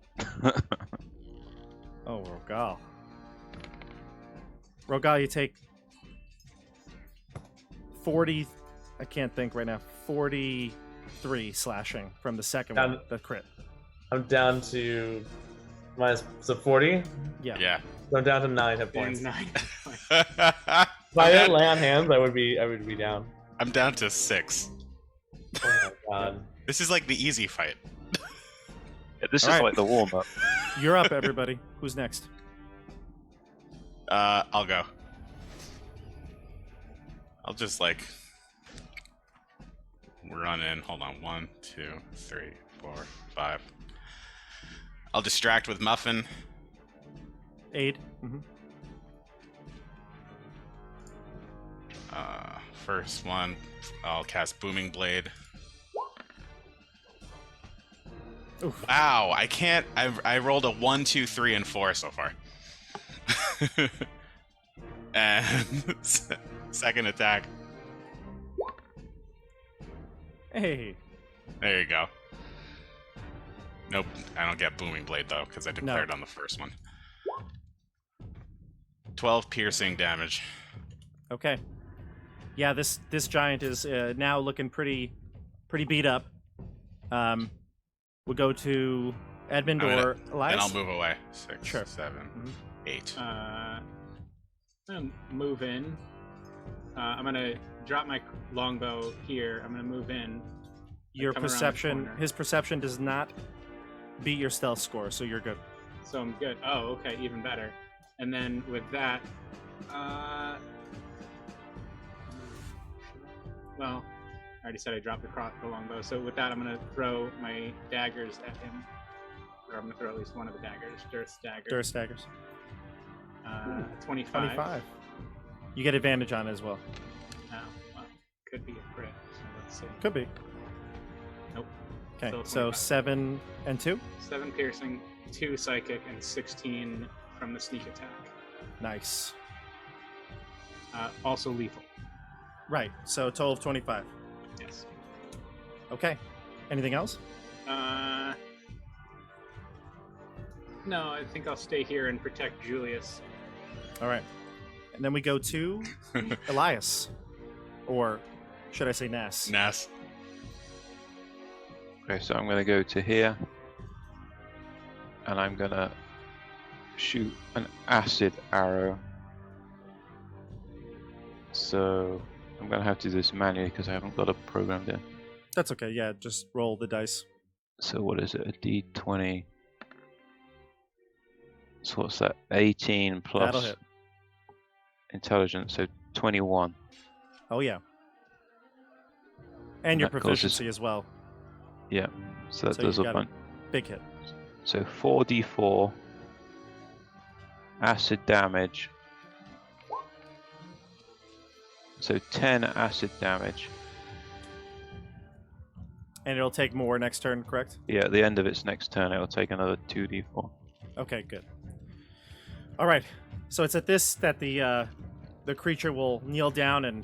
Oh, Rogal. Rogal, you take 40... I can't think right now. 43 slashing from the second one, the crit. I'm down to so 40. Yeah. Yeah. So I'm down to 9 hit points. Nine. If I didn't lay on hands, I would be down. I'm down to 6. Oh my god. This is like the easy fight. This is Alright. like the warm-up. You're up, everybody. Who's next? I'll go. I'll just like run in. Hold on. 1, 2, 3, 4, 5. I'll distract with Muffin. Aid. Mm-hmm. First one, I'll cast Booming Blade. Oof. Wow, I can't. I rolled a 1, 2, 3, and 4 so far. And second attack. Hey. There you go. Nope, I don't get Booming Blade though, because I declared on the first one. 12 piercing damage. Okay. Yeah, this giant is now looking pretty beat up. We'll go to Edmund or Elias. Then I'll move away. 6, Sure. 7, 8. I'm gonna move in. I'm gonna drop my longbow here. I'm gonna move in. Your come around the perception, corner. his perception does not beat your stealth score, so you're good. So I'm good. Oh, okay, even better. And then with that, well, I already said I dropped the longbow. So with that, I'm gonna throw my daggers at him, or I'm gonna throw at least one of the daggers. Durst dagger. Durst daggers. 25. 25. You get advantage on it as well. Oh, well, could be a crit. So let's see. Could be. Nope. Okay, Still so 25. 7 and 2. 7 piercing, 2 psychic, and 16 from the sneak attack. Nice. Also lethal. Right, so a total of 25. Yes. Okay. Anything else? No, I think I'll stay here and protect Julius. All right. And then we go to Elias. Or should I say Nass? Nass. Okay, so I'm going to go to here. And I'm going to shoot an acid arrow. So I'm going to have to do this manually because I haven't got it programmed in. That's okay, yeah, just roll the dice. So what is it? A D20. So what's that? 18 That'll plus hit. intelligence, so 21. Oh, yeah. And your That causes- proficiency as well. Yeah, so that So does you a got bunch. Big hit. So 4d4 acid damage. So 10 acid damage. And it'll take more next turn, correct? Yeah, at the end of its next turn, it will take another 2d4. Okay, good. All right. So it's at this that the creature will kneel down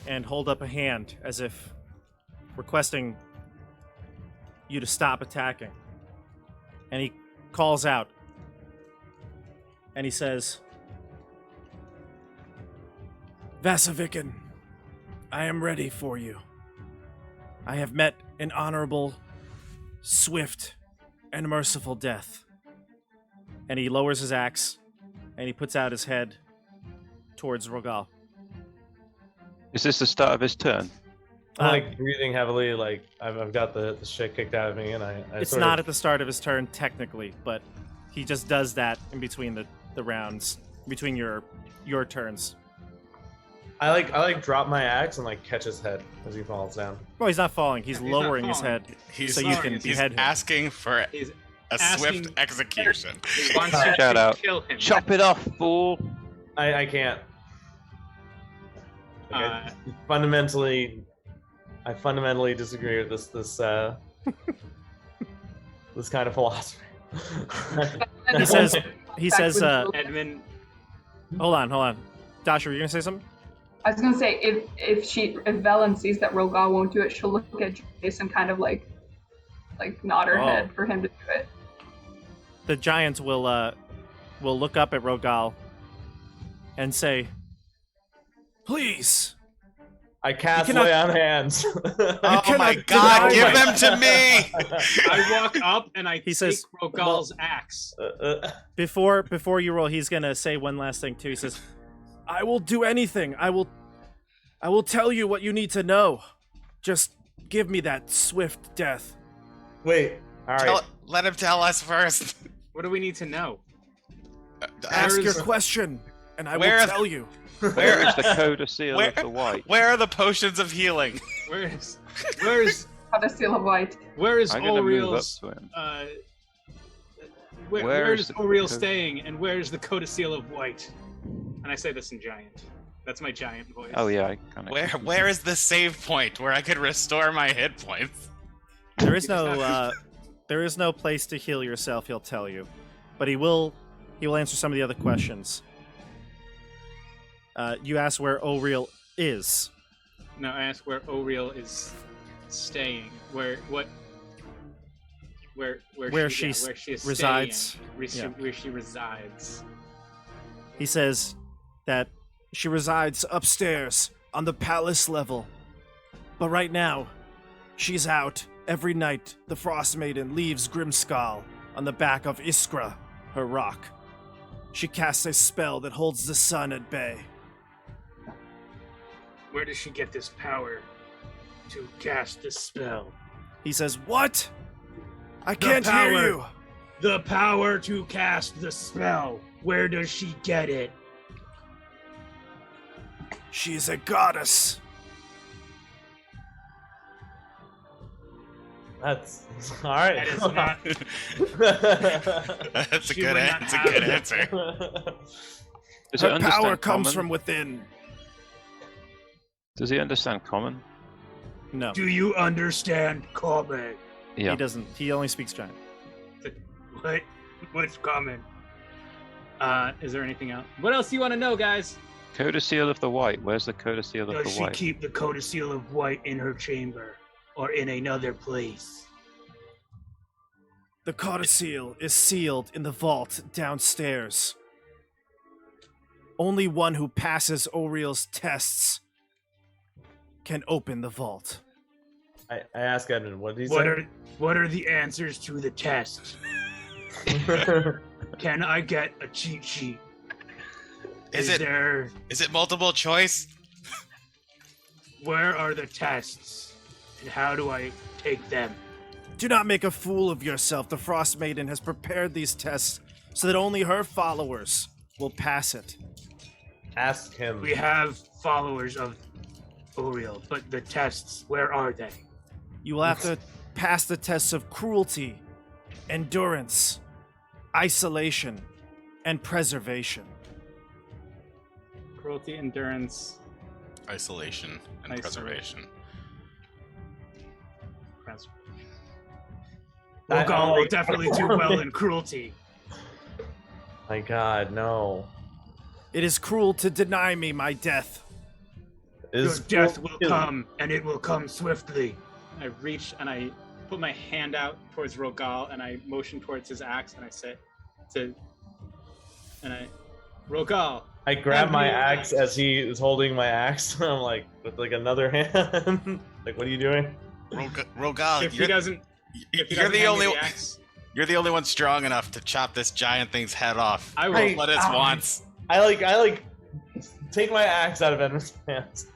and hold up a hand as if requesting you to stop attacking. And he calls out. And he says, Vasavikin, I am ready for you. I have met an honorable, swift, and merciful death. And he lowers his axe, and he puts out his head towards Rogal. Is this the start of his turn? I'm like breathing heavily, like I've got the shit kicked out of me, and I It's sort not of, at the start of his turn, technically, but he just does that in between the rounds, between your turns. I like drop my axe and like catch his head as he falls down. Well, he's not falling. He's He's not lowering his falling. head He's, so you can he's behead him. asking for He's a asking- swift execution. He wants you Shout to out. kill him. Chop it off, fool! I can't. Like, Uh, I fundamentally disagree with this this kind of philosophy. He says, Edmund, hold on. Dasha, were you gonna say something? I was gonna say if Velen sees that Rogal won't do it, she'll look at Jason kind of like nod her Oh. head for him to do it. The giant will look up at Rogal and say, "Please." I cast cannot- lay on hands. Oh my cannot god, deny give my- them to me! I walk up and I He take says, Rogal's axe. Before you roll, he's gonna say one last thing too. He says, "I will do anything. I will tell you what you need to know. Just give me that swift death." Wait. All right. Let him tell us first. What do we need to know? Ask your Where's- question, and I Where- will tell you. Where, It's the Coda Seal Where- of the White. where are the potions of healing? Where's How to seal of white. where is I'm gonna move up Oriel's to him. where's the Oriel Coda- staying and where's the Coda Seal of White? And I say this in giant. That's my giant voice. Oh yeah, I kind of. Where is the save point where I could restore my hit points? There is no place to heal yourself. He'll tell you, but he will answer some of the other questions. You asked where Oriel is. No, I ask where Oriel is staying? Where she she is resides. staying, where she resides. He says that she resides upstairs on the palace level. But right now, she's out. Every night, the Frostmaiden leaves GRIMSKALLE on the back of Iskra, her rock. She casts a spell that holds the sun at bay. Where does she get this power to cast this spell? He says, "What? I can't hear you." The power to cast the spell. Where does she get it? She's a goddess. That's all right. That is not. That's a She good would not answer. have Good it. answer. Does he Her understand power comes common? from within. Does he understand common? No, Do you understand common? Yeah. he doesn't. He only speaks giant. What? What's common? Is there anything else? What else do you want to know, guys? Codicil of the White. Where's the Codicil of Does the she White? keep the codicil of white in her chamber or in another place? The codicil is sealed in the vault downstairs. Only one who passes Oriel's tests can open the vault. I asked Edmund, what did he say? What are the answers to the tests? Can I get a cheat sheet? Is it multiple choice? Where are the tests? And how do I take them? Do not make a fool of yourself. The Frostmaiden has prepared these tests so that only her followers will pass it. Ask him. We have followers of Oriel, but the tests, where are they? You will have to pass the tests of cruelty, endurance, isolation, and preservation. Cruelty, endurance, Isolation and Isolation. preservation. preservation. I- Rogal I will like- definitely do well in cruelty. My God, no. It is cruel to deny me my death. Your Is death will come, and it will come swiftly. I reach and I put my hand out towards Rogal, and I motion towards his axe, and I say, Rogal. I grab my Edmund. axe as he is holding my axe. I'm like, with like another hand. Like, what are you doing? Rogal, If he doesn't, if he you're doesn't the hand only me the axe, you're the only one strong enough to chop this giant thing's head off. I will. Hey, What it wants. I like take my axe out of Edmund's hands.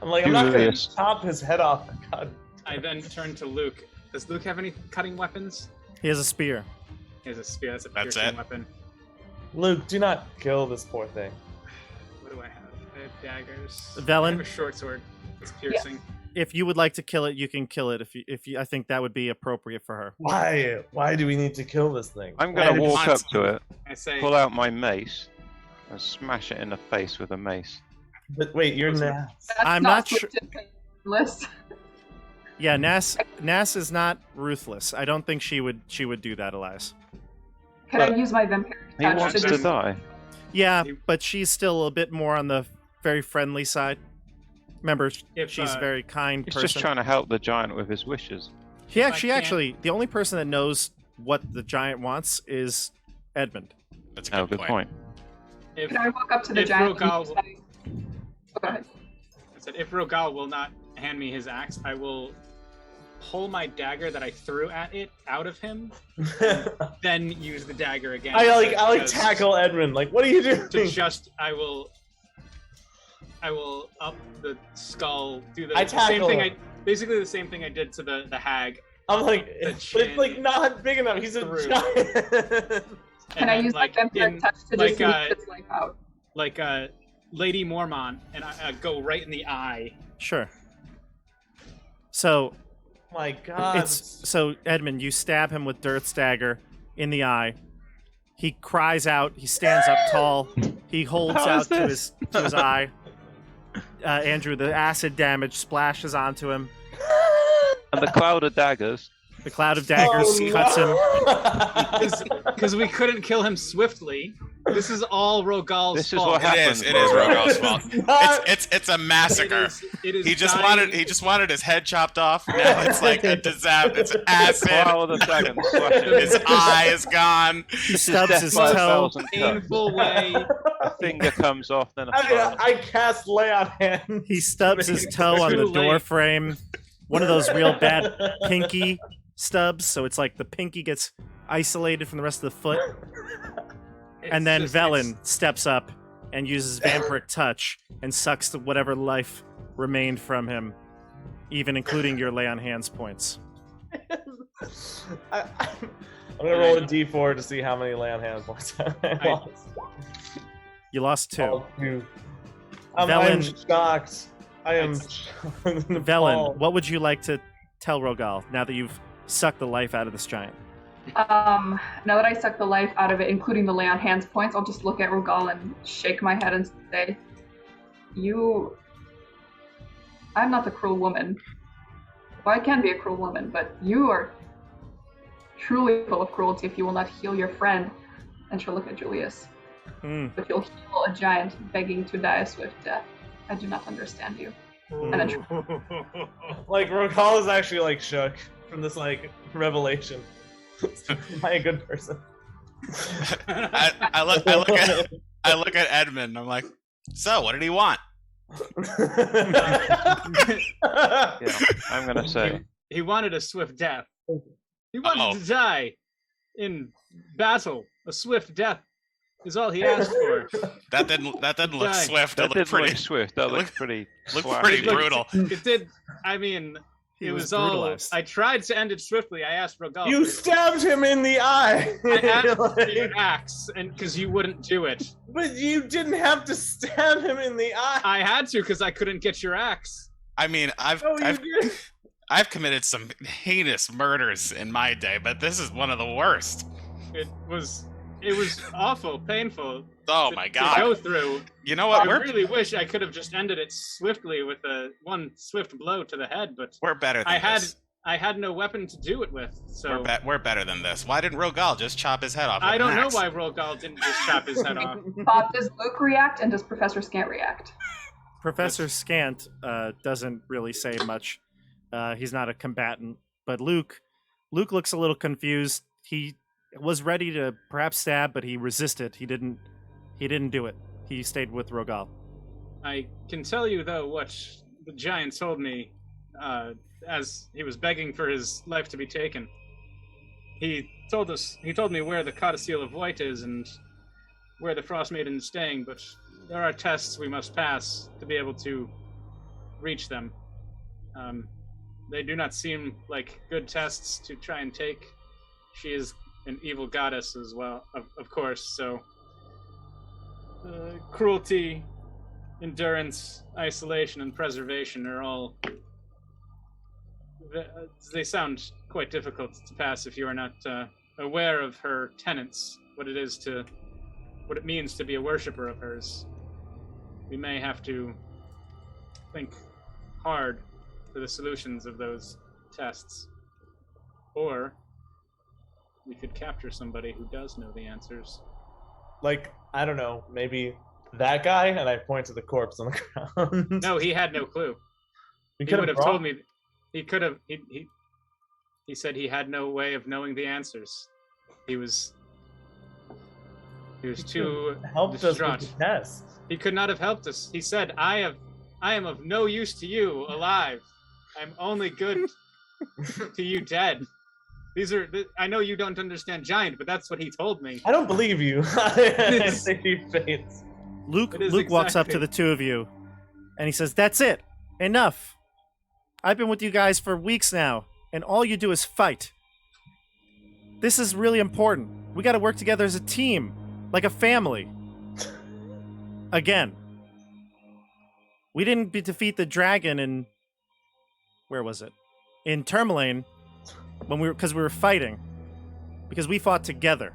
I'm like, I'm not gonna Julius. chop his head off. God. I then turn to Luke. Does Luke have any cutting weapons? He has a spear. He has a spear. That's a That's piercing it. weapon. Luke, do not kill this poor thing. What do I have? I have daggers. Velen? I have a short sword. It's piercing. If you would like to kill it, you can kill it. If you, I think that would be appropriate for her. Why? Why do we need to kill this thing? I'm going Well, to it walk up wants- to it, I say, pull out my mace, and smash it in the face with a mace. But wait, you're not. That's I'm not sure- swift and painless. Yeah, Nas is not ruthless. I don't think she would do that, Elias. Can I use my vampire He touch wants to to just die. Yeah, You- but she's still a bit more on the very friendly side. Remember, If, she's a very kind He's person. just trying to help the giant with his wishes. She I actually, can't- actually, the only person that knows what the giant wants is Edmund. That's a good, Oh, good point. if, Can I walk up to the if giant? and Rogal use will- my- Oh, go ahead. I said, if Rogal will not hand me his axe, I will pull my dagger that I threw at it out of him, then use the dagger again. I like Just- tackle Edmund. Like, what are you To doing? just, I will up the skull. Do the I same tackle thing. him. Basically the same thing I did to the hag. I'm like, The but it's like chin not big enough. He's a through. giant. Can I use my vampire in, touch to like, just leave his life out? like Lady Mormont, and I go right in the eye. Sure. So My God. so Edmund, you stab him with Dirt's dagger in the eye. He cries out. He stands up tall. He holds How out is to this? his eye. Andrew, the acid damage splashes onto him. And the cloud of daggers. The cloud of daggers Oh, cuts him. him. Because we couldn't kill him swiftly. This is all Rogal's This is fault. what happens. It is Rogal's fault. Not- It's a massacre. It is He just wanted his head chopped off. Now it's like a disaster. It's acid. While the dragon slashes. His eye is gone. He stubs his Death by a toe. thousand cuts. painful way. A finger comes off, then a I mean, thumb. I cast lay on hand. He stubs his toe on the Too door late. frame. One of those real bad pinky stubs, so it's like the pinky gets isolated from the rest of the foot. And then Velen steps up and uses Vampiric Touch and sucks the whatever life remained from him, even including your lay on hands points. I'm gonna roll a d4 to see how many lay on hand points I lost. You lost 2. Oh, dude. I'm Velen- shocked. I am. Velen, what would you like to tell Rogal now that you've sucked the life out of this giant? Now that I suck the life out of it, including the lay on hands points, I'll just look at Rogal and shake my head and say, I'm not the cruel woman. Well, I can be a cruel woman, but you are truly full of cruelty if you will not heal your friend. And she'll look at Julius. If you'll heal a giant begging to die a swift death, I do not understand you. And then Like Rogal is actually like shook from this like revelation. Am I a good person? I look at Edmund. I'm like, so what did he want? Yeah, I'm gonna say. He wanted a swift death. He wanted to die in battle. A swift death is all he asked for. That didn't look Die. swift. That It looked didn't pretty look swift. That looked- looked pretty. looked slashy. pretty brutal. It did. I mean, He it was was all. brutalized. I tried to end it swiftly. I asked Rogal. You stabbed him in the eye. I asked for Like, your axe, and because you wouldn't do it, but you didn't have to stab him in the eye. I had to because I couldn't get your axe. I mean, Oh, you did. I've committed some heinous murders in my day, but this is one of the worst. It was awful, painful. Oh to, my to go god! through. You know what? I really wish I could have just ended it swiftly with one swift blow to the head, but We're better than this. I had no weapon to do it with. So We're better than this. Why didn't Rogal just chop his head off? I with don't an know axe? why Rogal didn't just chop his head off. Bob, does Luke react and does Professor Scant react? Professor Scant doesn't really say much. He's not a combatant, but Luke looks a little confused. He was ready to perhaps stab, but he resisted. He didn't do it. He stayed with Rogal. I can tell you though what the giant told me as he was begging for his life to be taken. He told me where the Codicil of Void is and where the Frostmaiden is staying, but there are tests we must pass to be able to reach them. They do not seem like good tests to try and take. She is an evil goddess as well, of course, so cruelty, endurance, isolation, and preservation are all... They sound quite difficult to pass if you are not aware of her tenets, what it means to be a worshipper of hers. We may have to think hard for the solutions of those tests. Or we could capture somebody who does know the answers. Like, I don't know, maybe that guy, and I point to the corpse on the ground. No, he had no clue. We He could would have have told me. He could have. He said he had no way of knowing the answers. He was too helped us distraught. with the test. He could not have helped us. He said, I am of no use to you alive. I'm only good to you dead. I know you don't understand giant, but that's what he told me. I don't believe you. I think he faints. Luke It is walks up to exactly- the two of you, and he says, "That's it. Enough. I've been with you guys for weeks now, and all you do is fight. This is really important. We got to work together as a team, like a family. Again. We didn't defeat the dragon in... Where was it? In Tourmaline, because we were fighting. Because we fought together.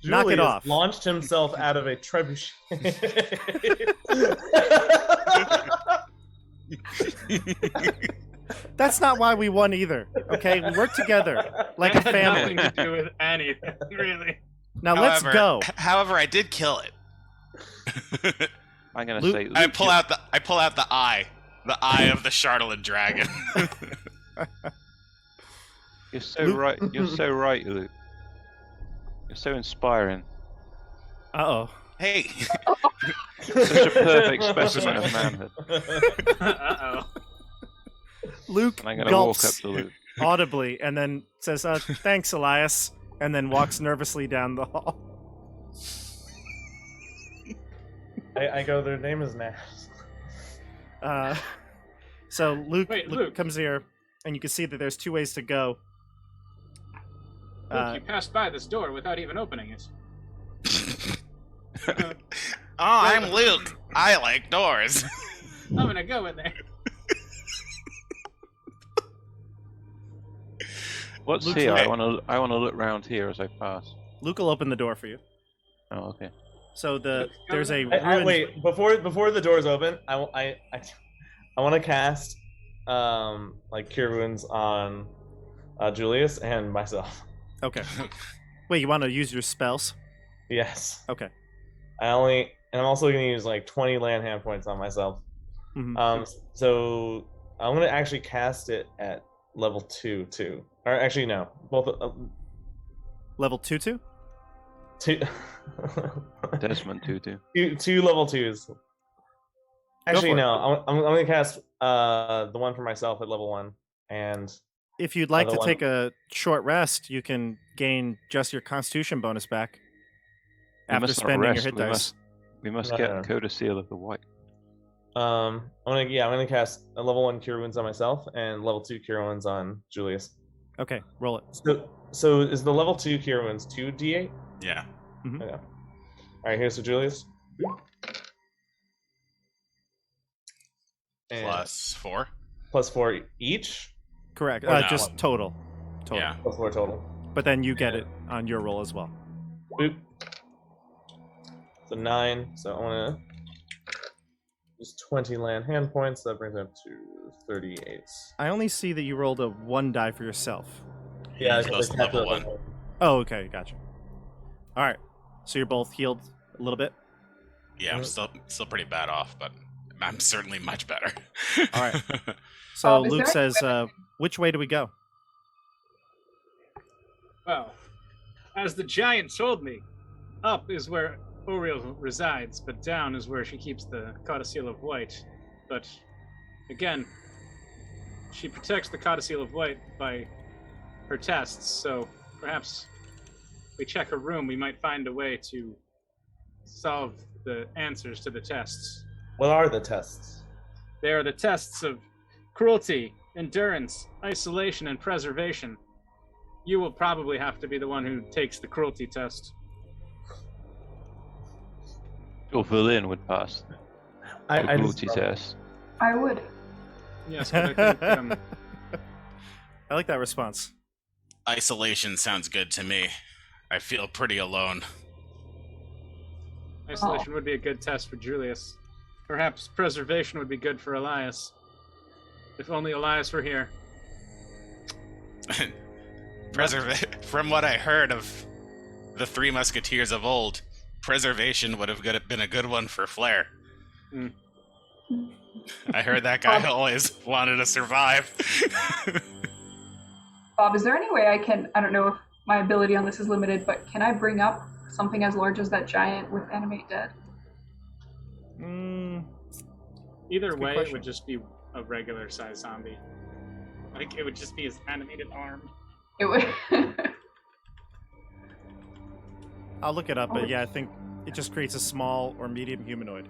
Knock it Julius off. Launched himself out of a trebuchet. That's not why we won either, okay? We worked together like a That had family. nothing to do with anything, really. Now let's go. However, I did kill it. I'm gonna Luke- say. I Luke, pull out the eye of the Charlotte dragon. You're so Luke- right. You're so right, Luke. You're so inspiring. Uh-oh. Hey, Such a perfect specimen of manhood. Uh-oh. Luke And I'm gonna walk up gulps to Luke. audibly and then says, thanks, Elias, and then walks nervously down the hall. I go, their name is Nash. So Luke, Wait, Luke Luke. comes here, and you can see that there's 2 ways to go. Look, you passed by this door without even opening it. I'm Luke. I like doors. I'm gonna go in there. What's Luke's here? like- I wanna look round here as I pass. Luke will open the door for you. Oh, okay. So there's a Wait, before the doors open, I want to cast like Cure Wounds on Julius and myself. Okay. Wait, you want to use your spells? Yes. Okay. I'm also gonna use like 20 land hand points on myself. Mhm. So I'm gonna actually cast it at level 2 too. Or actually no, both Level 2/2? two. Desmond Tutu. two level 2s. Actually for it. no, I'm gonna cast the one for myself at level 1 and If you'd like Other to one. take a short rest, you can gain just your Constitution bonus back We after must not spending your rest, hit we dice. We must No, get no. Coda Seal of the White. I'm gonna cast a level 1 Cure Wounds on myself and level 2 Cure Wounds on Julius. Okay, roll it. So is the level 2 Cure Wounds 2d8? Yeah. Okay. All right, here's to Julius. And +4. +4 each. Correct. Or no. Just total. Total. Yeah. +4 total. But then you get it on your roll as well. Boop. So 9. So I want to use 20 land hand points. That brings it up to 38. I only see that you rolled a 1 die for yourself. Yeah, So it's level 1. Oh, okay, gotcha. All right, so you're both healed a little bit. Yeah, I'm still pretty bad off, but I'm certainly much better. All right. So Is Luke there any says, "Which way do we go?" Well, as the giant told me, up is where Oriel resides, but down is where she keeps the Codicil of White. But again, she protects the Codicil of White by her tests, so perhaps if we check her room, we might find a way to solve the answers to the tests. What are the tests? They are the tests of cruelty, endurance, isolation, and preservation. You will probably have to be the one who takes the cruelty test. Or Verlin would pass the I cruelty test. I would. Yes, but I think I like that response. Isolation sounds good to me. I feel pretty alone. isolation would be a good test for Julius. Perhaps preservation would be good for Elias. If only Elias were here. From what I heard of the Three Musketeers of old, preservation would have been a good one for Flair. Hmm. I heard that guy always wanted to survive. Bob, is there any way I don't know if my ability on this is limited, but can I bring up something as large as that giant with Animate Dead? Either That's a good way, it question. would just be a regular size zombie. Like, it would just be his animated arm. It would. I'll look it up, but yeah, I think it just creates a small or medium humanoid.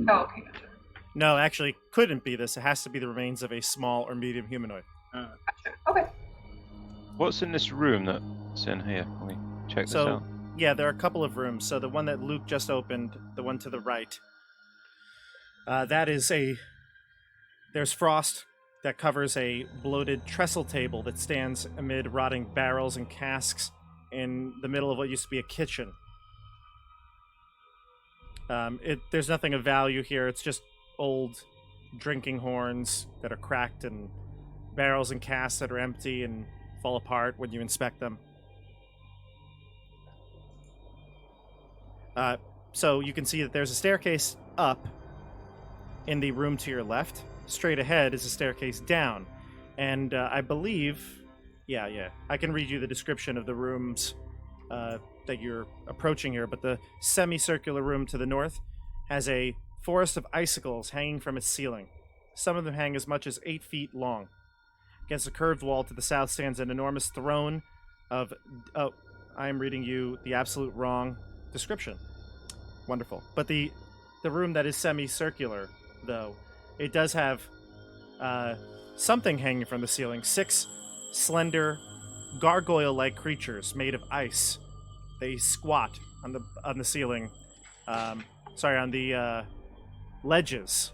Oh, okay, gotcha. No, actually, couldn't be this. It has to be the remains of a small or medium humanoid. Gotcha. Okay. What's in this room that's in here? Can we check this So, out? yeah, there are a couple of rooms. So the one that Luke just opened, the one to the right, that is there's frost that covers a bloated trestle table that stands amid rotting barrels and casks in the middle of what used to be a kitchen. There's nothing of value here. It's just old drinking horns that are cracked and barrels and casks that are empty and fall apart when you inspect them. So you can see that there's a staircase up in the room to your left. Straight ahead is a staircase down. And I believe, yeah, I can read you the description of the rooms that you're approaching here, but the semicircular room to the north has a forest of icicles hanging from its ceiling. Some of them hang as much as 8 feet long. Against a curved wall to the south stands an enormous throne of... Oh, I am reading you the absolute wrong description. Wonderful. But the room that is semicircular, though, it does have something hanging from the ceiling. 6 slender, gargoyle-like creatures made of ice. They squat on the ceiling. On the ledges,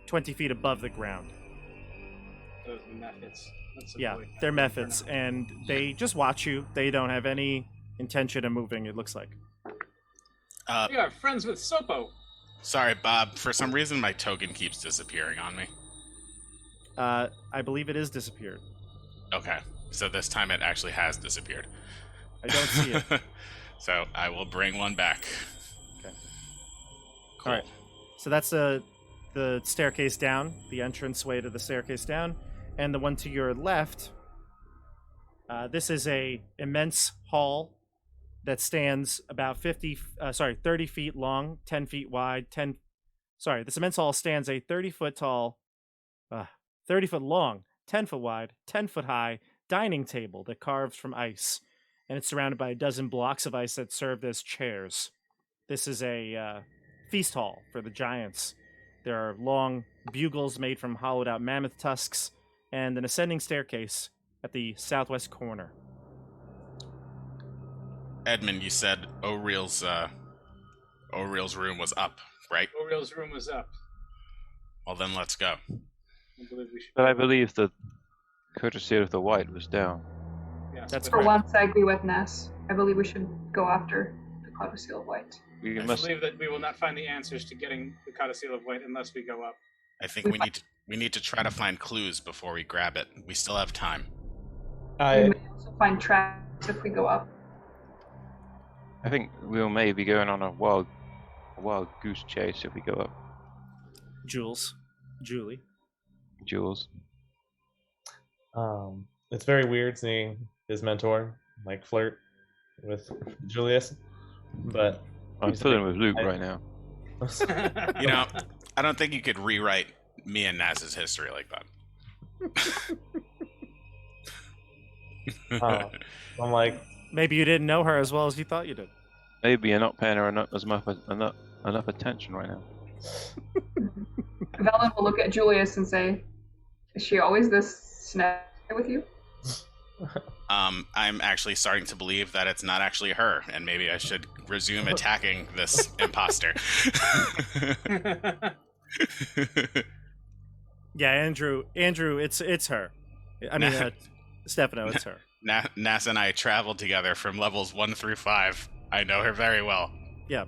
20 feet above the ground. Those are the methods. Yeah, they're methods, and they just watch you. They don't have any intention of moving, it looks like. We are friends with Sopo. Sorry, Bob. For some reason, my token keeps disappearing on me. I believe it is disappeared. Okay, so this time it actually has disappeared. I don't see it. So I will bring one back. Okay. Cool. All right. So that's the staircase down, the entrance way to the staircase down, and the one to your left. This is a immense hall that stands about 30 feet long, 10 feet wide, this immense hall stands a 30-foot tall, 30-foot long, 10-foot wide, 10-foot high dining table that carves from ice, and it's surrounded by a dozen blocks of ice that served as chairs. This is a feast hall for the giants. There are long bugles made from hollowed-out mammoth tusks, and an ascending staircase at the southwest corner. Edmund, you said O'Reil's room was up, right? Oriel's room was up. Well, then let's go. I believe we should. But I believe the courtesy of the white was down. Yeah, That's For correct. once, I agree with Ness. I believe we should go after the Codicil of White. We I must. believe that we will not find the answers to getting the Codicil of White unless we go up. I think we need to try to find clues before we grab it. We still have time. We I may also find traps if we go up. I think we'll maybe going on a wild goose chase if we go up. Julie. Jules. it's very weird seeing his mentor like flirt with Julius, but I'm he's filling like- with Luke I- right now. You know, I don't think you could rewrite me and Naz's history like that. I'm like, Maybe you didn't know her as well as you thought you did. Maybe you're not paying her enough attention right now. Velen will look at Julius and say, "Is she always this snap with you?" I'm actually starting to believe that it's not actually her, and maybe I should resume attacking this imposter. Yeah, Andrew, it's her. I mean, Stefano, it's her. Nas and I traveled together from levels 1 through 5. I know her very well. Yeah.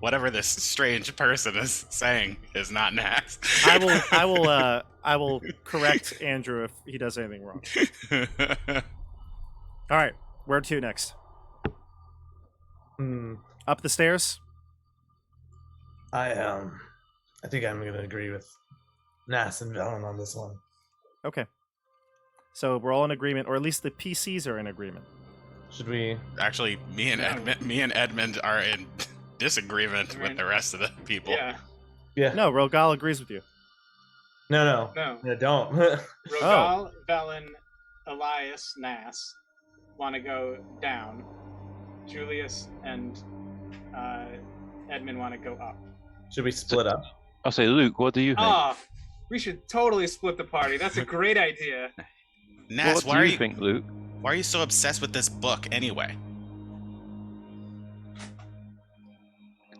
Whatever this strange person is saying is not Nas. I will correct Andrew if he does anything wrong. All right, where to next? Up the stairs? I think I'm gonna agree with Nas and Valen on this one. Okay. So we're all in agreement, or at least the PCs are in agreement. Should we? Actually, me and Edmund are in disagreement with the rest of the people. Yeah. Yeah. No, Rogal agrees with you. No. No. No, don't. Rogal, Velen, Elias, Nas want to go down. Julius and Edmund want to go up. Should we split up? I'll say, Luke, what do you think? Oh, we should totally split the party. That's a great idea. Nas, what do you think, Luke? why are you so obsessed with this book anyway?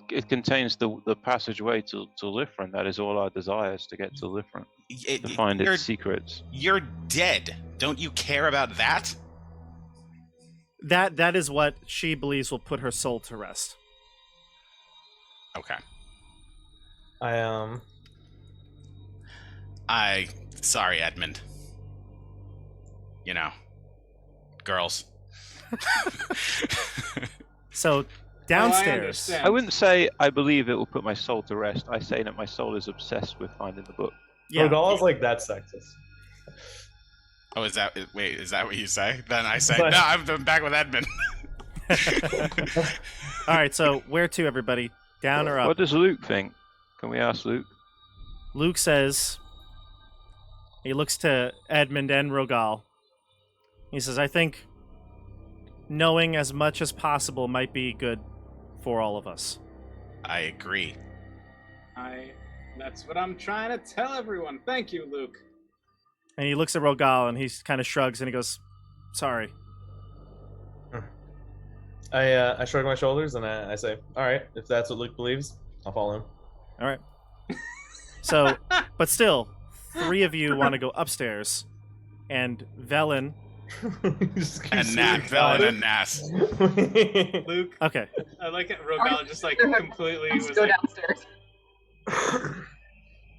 It contains the passageway to Lithrun. That is all our desires, to get to Lithrun, to find its secrets. You're dead. Don't you care about that? That is what she believes will put her soul to rest. Okay. Sorry, Edmund. You know, girls. So downstairs. understand. I wouldn't say I believe it will put my soul to rest. I say that my soul is obsessed with finding the book. Yeah. Rogal's like that sexist. Oh, is that what you say? Then I say, no, I'm back with Edmund. All right, so where to, everybody? Down or up? What does Luke think? Can we ask Luke? Luke says, he looks to Edmund and Rogal. He says, I think knowing as much as possible might be good for all of us. I agree. That's what I'm trying to tell everyone. Thank you, Luke. And he looks at Rogal and he kind of shrugs and he goes, sorry. I shrug my shoulders and I say, all right, if that's what Luke believes, I'll follow him. All right. So, but still, 3 of you want to go upstairs. And Velen. And Nat, Velen and Nas. Luke, Okay. I like it. Rogal just like completely Let's was go like, downstairs.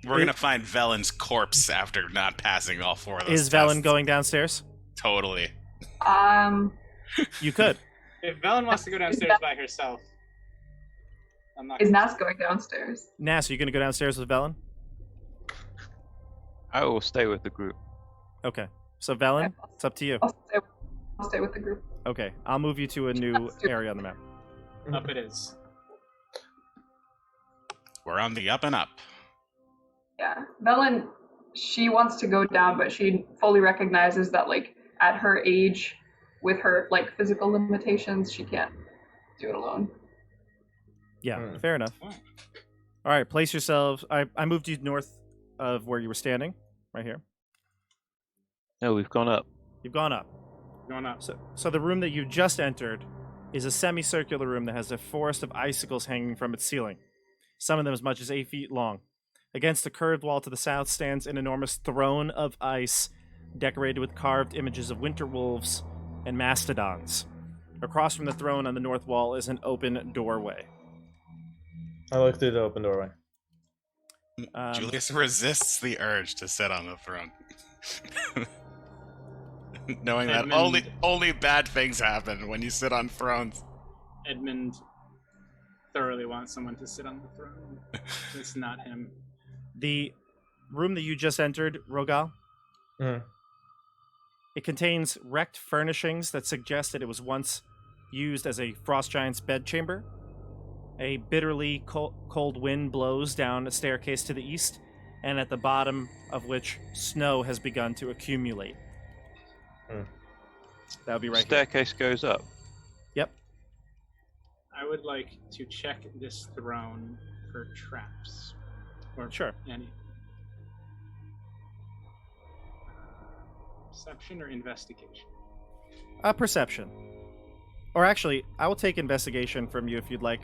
We're gonna find Velen's corpse after not passing all 4 of those Is Velen tests. going downstairs? Totally. You could. if Velen wants to go downstairs by herself, I'm not. Is Nas going downstairs? Nas, are you going to go downstairs with Velen? I will stay with the group. Okay. So, Velen, it's up to you. I'll stay with the group. Okay. I'll move you to a new area on the map. Up it is. We're on the up and up. Yeah. Velen, she wants to go down, but she fully recognizes that, like, at her age, with her, like, physical limitations, she can't do it alone. Yeah, fair enough. All right, place yourselves. I moved you north of where you were standing, right here. No, we've gone up. You've gone up. Going up. So the room that you just entered is a semicircular room that has a forest of icicles hanging from its ceiling, some of them as much as 8 feet long. Against the curved wall to the south stands an enormous throne of ice decorated with carved images of winter wolves and mastodons. Across from the throne on the north wall is an open doorway. I look through the open doorway. Julius resists the urge to sit on the throne. Knowing that Edmund- only bad things happen when you sit on thrones. Edmund thoroughly wants someone to sit on the throne. It's not him. The room that you just entered, Rogal, it contains wrecked furnishings that suggest that it was once used as a frost giant's bedchamber. A bitterly cold wind blows down a staircase to the east, and at the bottom of which snow has begun to accumulate. That would be right here. Staircase goes up. Yep. I would like to check this throne for traps. Or Sure. any. Perception or investigation? Perception. Or actually, I will take investigation from you if you'd like,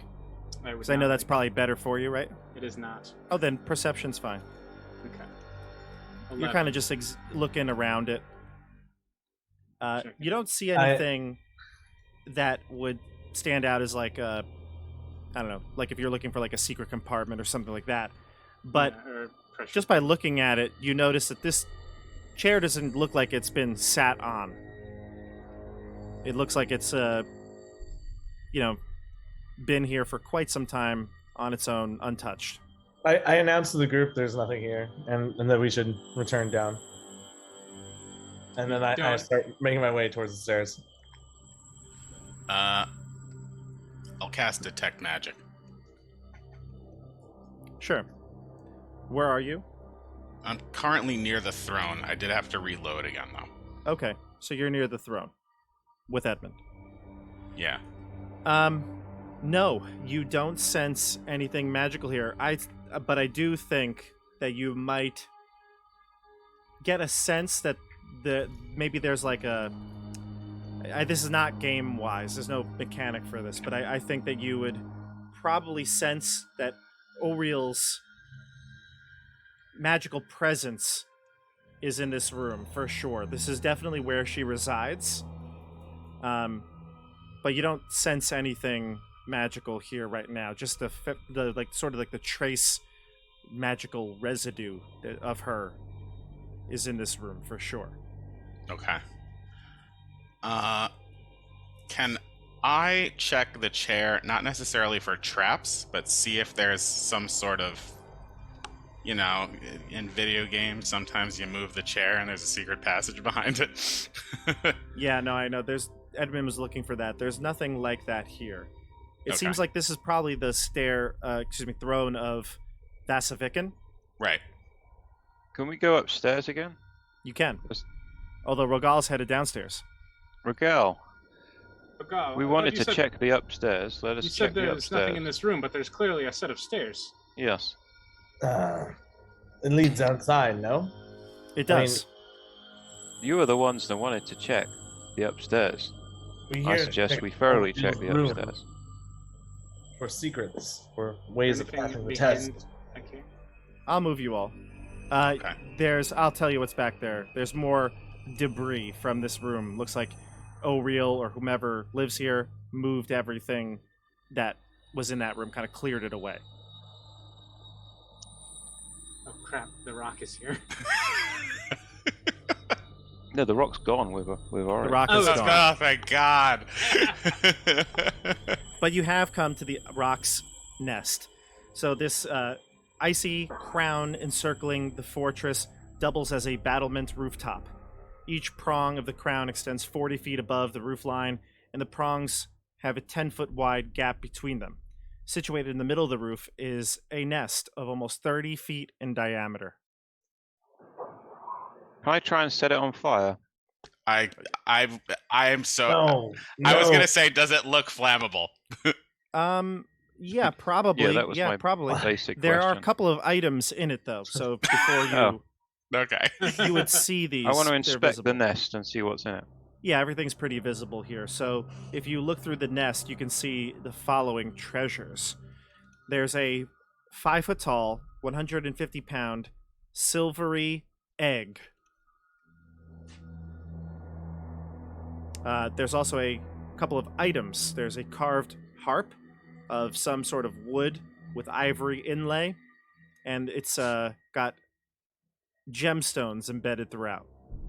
because I know that's probably better for you, right? It is not. Oh, then perception's fine. Okay. You're 11. kind of just looking around it. Sure. You don't see anything that would stand out as like a, I don't know, like if you're looking for like a secret compartment or something like that. But Yeah, or pressure. just by looking at it, you notice that this chair doesn't look like it's been sat on. It looks like it's, been here for quite some time on its own, untouched. I announced to the group there's nothing here and that we should return down. And then I start making my way towards the stairs. I'll cast Detect Magic. Sure. Where are you? I'm currently near the throne. I did have to reload again, though. Okay, so you're near the throne with Edmund. Yeah. No, you don't sense anything magical here. But I do think that you might get a sense that maybe there's like a. This is not game wise. There's no mechanic for this, but I think that you would probably sense that Oriel's magical presence is in this room for sure. This is definitely where she resides. But you don't sense anything magical here right now. Just the like sort of like the trace magical residue of her is in this room for sure. Okay. Can I check the chair, not necessarily for traps, but see if there's some sort of, in video games, sometimes you move the chair and there's a secret passage behind it. Yeah, no, I know. Edmund was looking for that. There's nothing like that here. It Okay. seems like this is probably the throne of Vasaviken. Right. Can we go upstairs again? You can. Yes. Although Rogal's headed downstairs. Rogal, Rogal, we I thought wanted you to said- check the upstairs. Let You us said check the there's upstairs. nothing in this room, but there's clearly a set of stairs. Yes. It leads outside, no? It I does. You were the ones that wanted to check the upstairs. We I suggest we thoroughly check the room upstairs. for secrets, for ways of Anything passing the behind- test. Okay. I'll move you all. Okay. I'll tell you what's back there. There's more debris from this room. Looks like O'Real or whomever lives here moved everything that was in that room, kind of cleared it away. Oh crap! The rock is here. No, the rock's gone with The Ori. rock Oh, is it's gone. Oh, thank God. But you have come to the rock's nest. So this icy crown encircling the fortress doubles as a battlement rooftop. Each prong of the crown extends 40 feet above the roof line, and the prongs have a 10-foot wide gap between them. Situated in the middle of the roof is a nest of almost 30 feet in diameter. Can I try and set it on fire? I am so. No, I was no. gonna say, does it look flammable? Yeah, probably. Yeah, that was my probably. basic There are a question. couple of items in it, though. So before you Oh. Okay. you would see these. I want to they're inspect the visible. nest and see what's in it. Yeah, everything's pretty visible here. So if you look through the nest, you can see the following treasures. There's a 5-foot tall, 150-pound silvery egg. There's also a couple of items. There's a carved harp of some sort of wood with ivory inlay, and it's got gemstones embedded throughout.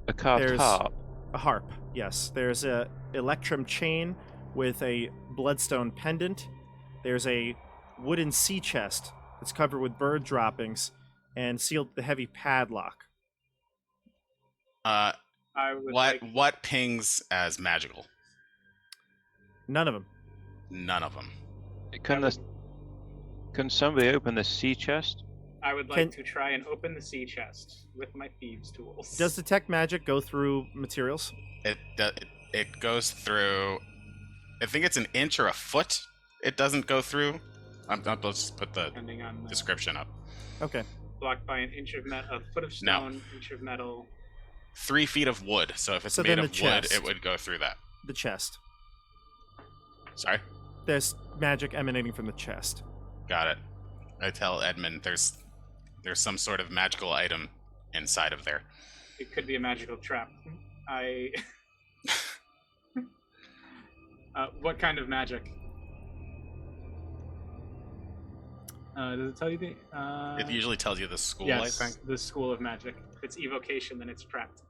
A carved There's- harp. A harp, yes. There's a electrum chain with a bloodstone pendant. There's a wooden sea chest that's covered with bird droppings and sealed with a heavy padlock. I would What pings as magical? None of them. None of them. Can somebody open the sea chest? I would like Can- to try and open the sea chest with my thieves' tools. Does detect magic go through materials? It goes through. I think it's an inch or a foot. It doesn't go through. I'll just put the depending on the description up. Okay. blocked by an inch of a foot of No. stone, inch of metal. 3 feet of wood. So if it's So made then of the wood, chest. it would go through that. The chest. Sorry. There's magic emanating from the chest. Got it. I tell Edmund there's some sort of magical item inside of there. It could be a magical trap. I. What kind of magic? Does it tell you the? It usually tells you the school, yes, I think. the school of magic. If it's evocation, then it's trapped.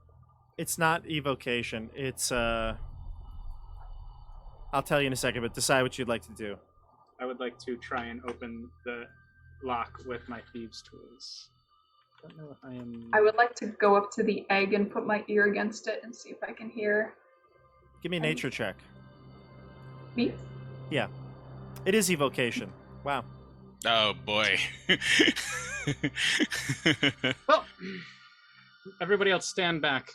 It's not evocation. It's I'll tell you in a second, but decide what you'd like to do. I would like to try and open the lock with my thieves' tools. Don't know if I am. I would like to go up to the egg and put my ear against it and see if I can hear Give me a nature check. me. It is evocation. Wow. Oh boy. Well, everybody else stand back.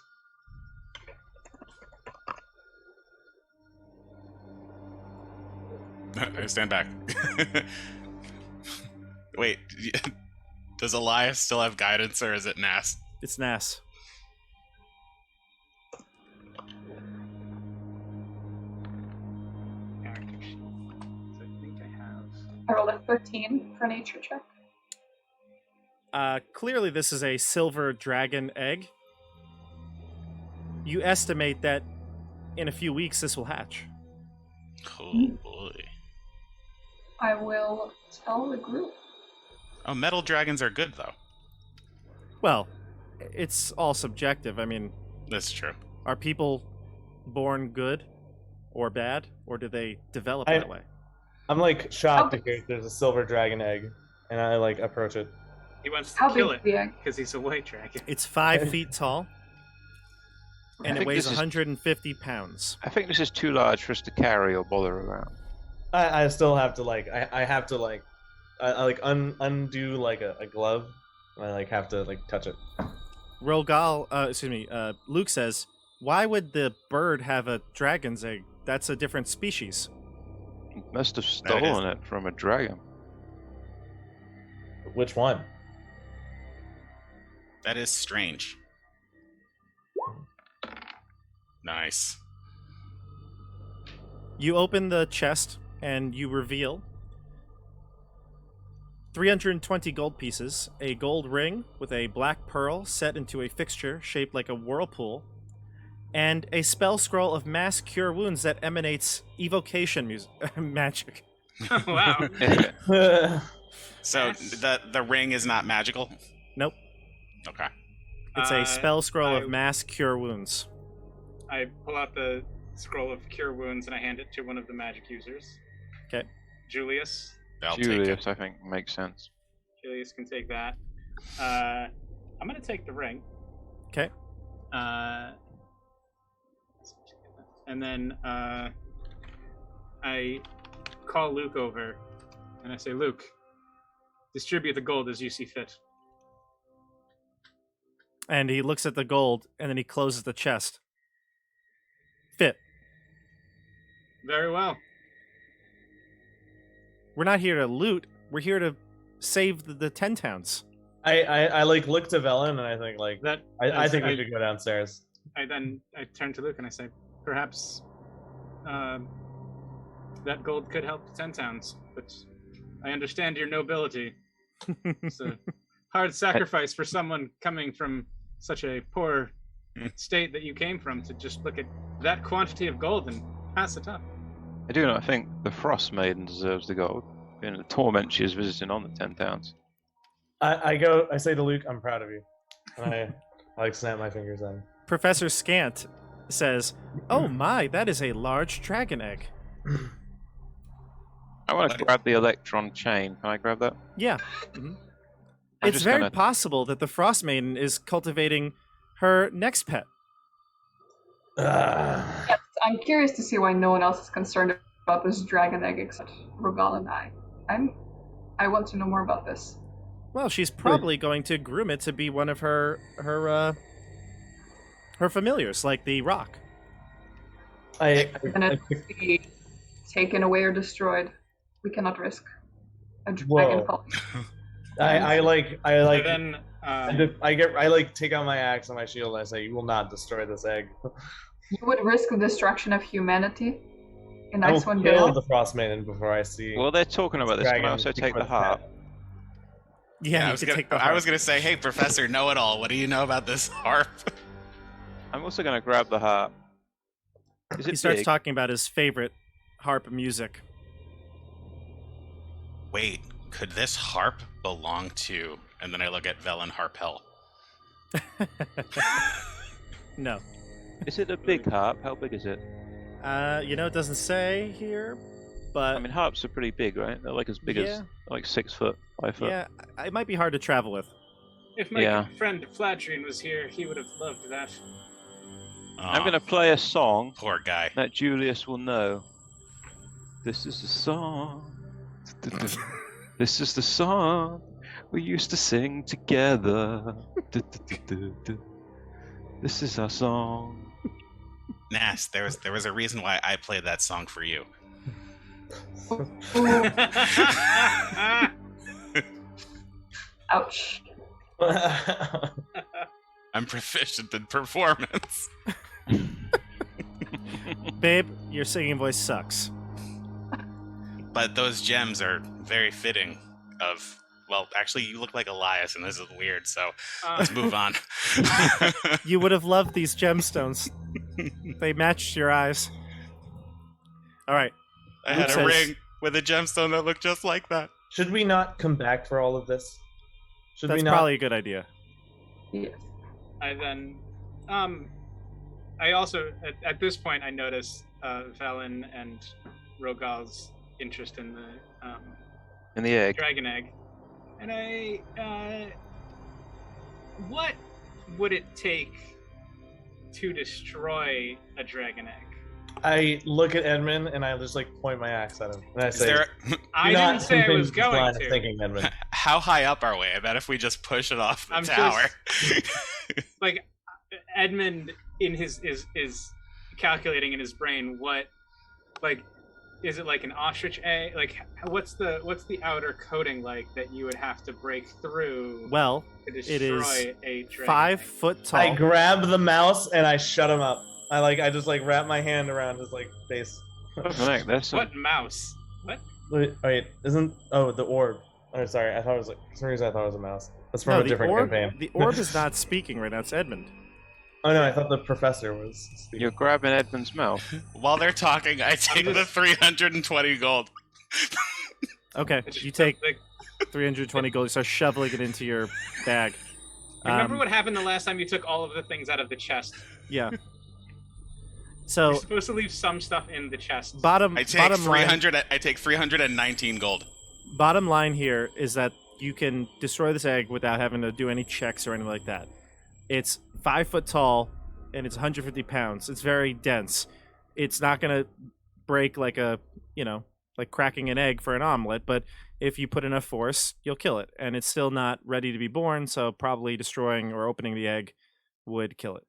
I stand back. Wait, does Elias still have guidance, or is it Nas? It's Nas. Character sheet. So I think I have. I rolled a 13 for nature check. Clearly, this is a silver dragon egg. You estimate that in a few weeks this will hatch. Oh boy. I will tell the group. Oh, metal dragons are good though. Well, it's all subjective. I mean, That's true. are people born good? or bad, or do they develop I- that way? I'm like shocked How to hear there's a silver dragon egg, and I like approach it. He wants to How kill big it is the egg? because he's a white dragon. It's 5 feet tall, and it think weighs this is- 150 pounds. I think this is too large for us to carry or bother around. I still have to like I have to like I like undo like a glove, and I like have to like touch it. Luke says, why would the bird have a dragon's egg? That's a different species. Must have That is- stolen it from a dragon. Which one? That is strange. Nice. You open the chest and you reveal 320 gold pieces, a gold ring with a black pearl set into a fixture shaped like a whirlpool, and a spell scroll of mass cure wounds that emanates evocation magic. Wow. So the ring is not magical? Nope. Okay. It's a spell scroll I- of mass cure wounds. I pull out the scroll of cure wounds and I hand it to one of the magic users. Okay. Julius. I'll take it. Julius, I think, makes sense. Julius can take that. I'm gonna take the ring. Okay. And then I call Luke over and I say, Luke, distribute the gold as you see fit. And he looks at the gold and then he closes the chest. Fit. Very well. We're not here to loot. We're here to save the 10 towns. I like look to Velen, and I think like That I think we should go downstairs. I turn to Luke and I say, perhaps that gold could help the 10 towns, but I understand your nobility. It's a hard sacrifice for someone coming from such a poor state that you came from to just look at that quantity of gold and pass it up. I do not think the Frostmaiden deserves the gold. In the torment she is visiting on the 10 towns. I say to Luke, I'm proud of you. And I like snap my fingers at him. Professor Scant says, "Oh my, that is a large dragon egg." I want to But- grab the electron chain. Can I grab that? Yeah. Mhm. I'm It's just very gonna- possible that the Frostmaiden is cultivating her next pet. Yes, I'm curious to see why no one else is concerned about this dragon egg except Rogal and I. I want to know more about this. Well, she's probably going to groom it to be one of her familiars, like the rock. And it be taken away or destroyed. We cannot risk a dragon Whoa. falling. I And then I like take out my axe and my shield and I say, "You will not destroy this egg. You would risk the destruction of humanity in I will Icewind kill Dale. the Frostmaiden before I see." Well, they're talking about this. Can I dragon also take before the harp? pet. Yeah, I you was could gonna, take the I was harp. gonna say, hey, Professor Know-It-All, what do you know about this harp? I'm also going to grab the harp. Is it He starts big? talking about his favorite harp music. Wait, could this harp belong to? And then I look at Velen Harpel. No. Is it a big harp? How big is it? It doesn't say here, but I mean, harps are pretty big, right? They're like as big as yeah, like 6 foot, 5 foot. yeah, it might be hard to travel with. if my Yeah. friend Fladrine was here, he would have loved that. I'm Aw, going to play a song poor guy. that Julius will know. This is the song. This is the song we used to sing together. This is our song. Nas, there was a reason why I played that song for you. Ouch. I'm proficient in performance. Babe, your singing voice sucks. But those gems are very fitting of, well, actually, you look like Elias, and this is weird, so let's move on. You would have loved these gemstones. They matched your eyes. All right. I had Luke a says- ring with a gemstone that looked just like that. Should we not come back for all of this? Should That's we not? probably a good idea. Yes. I then, I also at this point I notice Velen and Rogal's interest in the egg. dragon egg, and what would it take to destroy a dragon egg? I look at Edmund and I just like point my axe at him and I Is say, there? I "Do not didn't say I continue was this line going of to. thinking, Edmund." How high up are we? I bet if we just push it off the I'm tower. Like Edmund is calculating in his brain what, like, is it like an ostrich egg? Like, what's the outer coating like that you would have to break through Well, to it destroy is a dragon 5 egg? foot tall. I grab the mouse and I shut him up. I just like wrap my hand around his like face. Right, that's some, What mouse? What? Wait, isn't the orb? Oh, sorry, I thought it was like for some reason I thought it was a mouse. That's from No, a different campaign. the orb is not speaking right now. It's Edmund. Oh no, I thought the professor was. speaking. you're grabbing Edmund's mouth. While they're talking, I take the 320 gold. Okay, you take 320 gold. You start shoveling it into your bag. Remember what happened the last time you took all of the things out of the chest? Yeah. You're So supposed to leave some stuff in the chest. bottom I take bottom line 300. I take 319 gold. bottom line here is that you can destroy this egg without having to do any checks or anything like that. It's 5 foot tall and it's 150 pounds. It's very dense. It's not gonna break like like cracking an egg for an omelet, but if you put enough force, you'll kill it. And it's still not ready to be born, so probably destroying or opening the egg would kill it.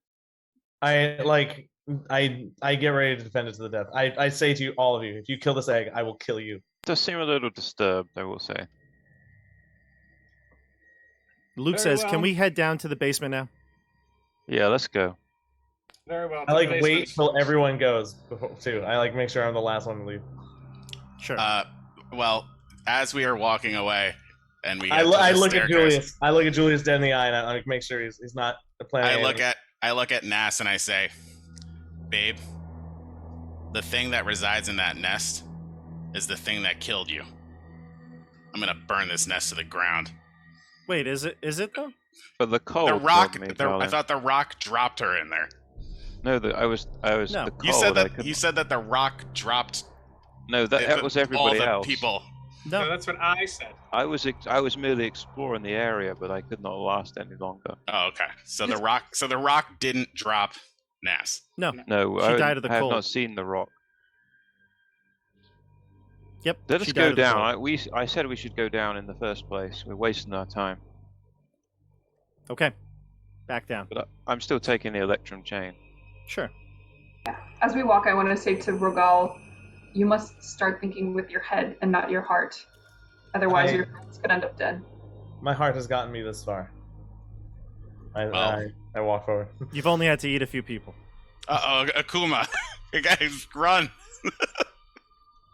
I get ready to defend it to the death. I say to all of you, if you kill this egg, I will kill you. Does seem a little disturbed, I will say. Luke Very says, well. "Can we head down to the basement now?" Yeah, let's go. Very well. I like to the wait basement. till everyone goes before, too. I like make sure I'm the last one to leave. Sure. Well, as we are walking away, and we I get to the look at staircase, Julius. I look at Julius dead in the eye and I like make sure he's not planning. I look at Nass and I say, "Babe, the thing that resides in that nest is the thing that killed you. I'm gonna burn this nest to the ground." Wait, is it though? But the cold. The rock. killed me, I darling. thought the rock dropped her in there. No, I was. No. The cold. You said I that. couldn't- You said that the rock dropped. No, that was everybody all the else. people. No, No. that's what I said. I was merely exploring the area, but I could not last any longer. Oh, okay. So the rock. So the rock didn't drop Nass. No. No, She died of the I have cold. not seen the rock. Yep. Let she us died go of the down. cold. I said we should go down in the first place. We're wasting our time. Okay. Back down. But I'm still taking the electrum chain. Sure. As we walk, I want to say to Rogal, you must start thinking with your head and not your heart. Otherwise, your friends could end up dead. My heart has gotten me this far. Well. I walk forward. You've only had to eat a few people. Uh-oh, Akuma. You guys, run.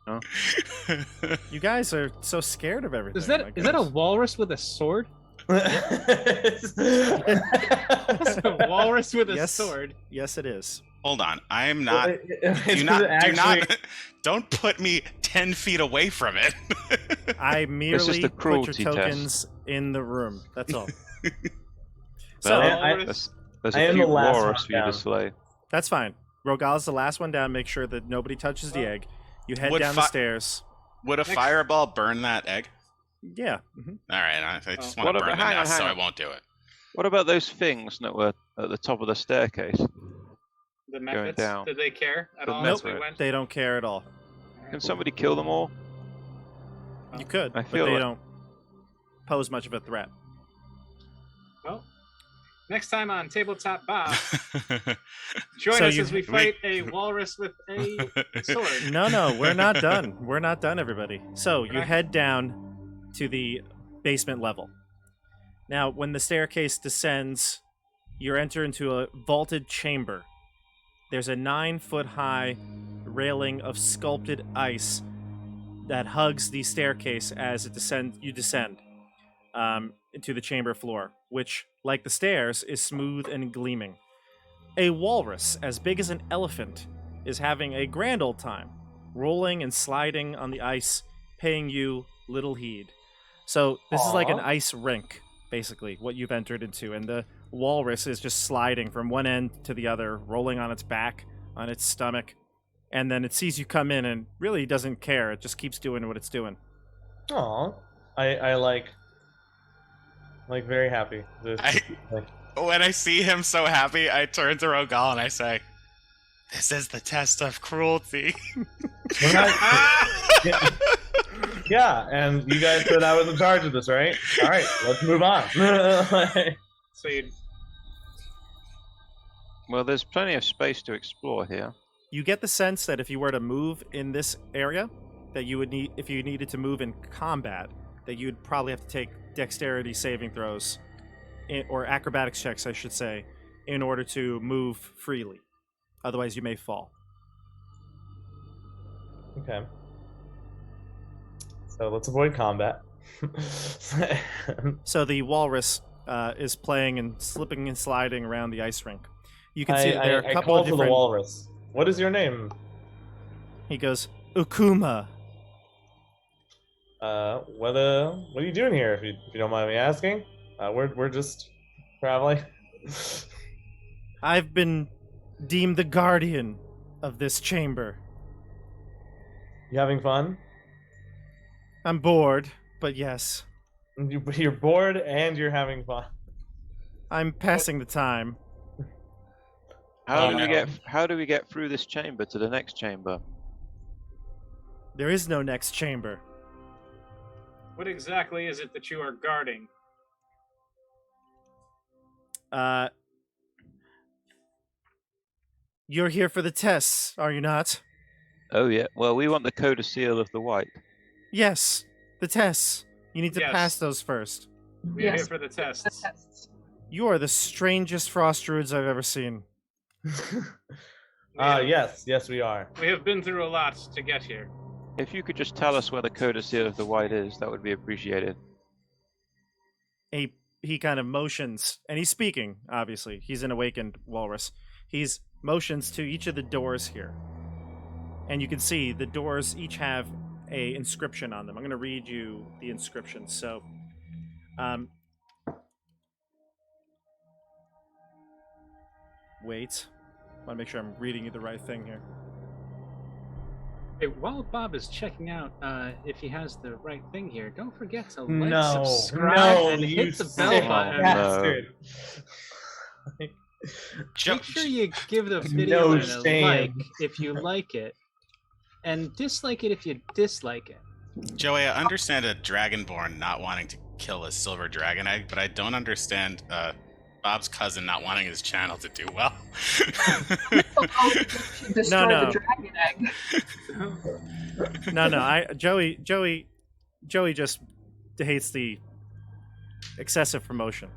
Huh? You guys are so scared of everything. Is that My is that a goodness. walrus with a sword? It's It's a walrus with a Yes. sword. Yes, it is. Hold on. I am not. It's Do not. actually, Don't put me 10 feet away from it. I merely a put cruelty your test. tokens in the room. That's all. So So there's I a am few the last walrus one for you to down. slay. that's fine. Rogal's the last one down. Make sure that nobody touches the egg. You head Would down the fi- stairs. Would a Next- fireball burn that egg? Yeah. Mhm. All right. I just What want to about- burn the hang on, nest, so hang I on. won't do it. What about those things that were at the top of the staircase? The methods. down. Did they care at The all methods. as we went? They don't care at all. Can somebody kill them all? You could, I but feel they like- don't pose much of a threat. Well, next time on Tabletop Bob, join So us you- as we fight a walrus with a sword. No, we're not done. We're not done, everybody. So you Okay. head down to the basement level. Now, when the staircase descends, you enter into a vaulted chamber. There's a 9-foot-high railing of sculpted ice that hugs the staircase as you descend into the chamber floor, which, like the stairs, is smooth and gleaming. A walrus as big as an elephant is having a grand old time, rolling and sliding on the ice, paying you little heed. So this is like an Aw. ice rink, basically, what you've entered into, and the walrus is just sliding from one end to the other, rolling on its back, on its stomach, and then it sees you come in and really doesn't care. It just keeps doing what it's doing. Aw. I like very happy. When I see him so happy, I turn to Rogal and I say, "This is the test of cruelty." We're not- yeah, and you guys said I was in charge of this, right? All right, let's move on. So you Well, there's plenty of space to explore here. You get the sense that if you were to move in this area, that you would need, if you needed to move in combat, that you'd probably have to take dexterity saving throws, or acrobatics checks, I should say, in order to move freely. Otherwise, you may fall. Okay. So let's avoid combat. So the walrus is playing and slipping and sliding around the ice rink. You can see that there are a I couple call of to the different... walrus. What is your name? He goes, Ukuma. What are you doing here? If you don't mind me asking, we're just traveling. I've been deemed the guardian of this chamber. You having fun? I'm bored, but yes, You're bored and you're having fun. I'm passing the time. How do we no. get? How do we get through this chamber to the next chamber? There is no next chamber. what exactly is it that you are guarding? You're here for the tests, are you not? Oh yeah. Well, we want the codicil of the white. Yes, the tests. You need to Yes. pass those first. We are here Yes. for the The tests. tests. You are the strangest frost druids I've ever seen. Yes, we are. We have been through a lot to get here. If you could just tell us where the codicil of the white is, that would be appreciated. He kind of motions, and he's speaking, obviously. He's an awakened walrus. He's motions to each of the doors here. And you can see the doors each have a inscription on them. I'm going to read you the inscription. So, wait. I want to make sure I'm reading you the right thing here. Hey, while Bob is checking out if he has the right thing here, don't forget to like, No, subscribe, and you hit the bell sick button. bastard. Make sure you give the video No a shame. like if you like it, and dislike it if you dislike it. Joey, I understand a dragonborn not wanting to kill a silver dragon egg, but I don't understand Bob's cousin not wanting his channel to do well. Destroy No. the dragon egg. No. Joey just hates the excessive promotion.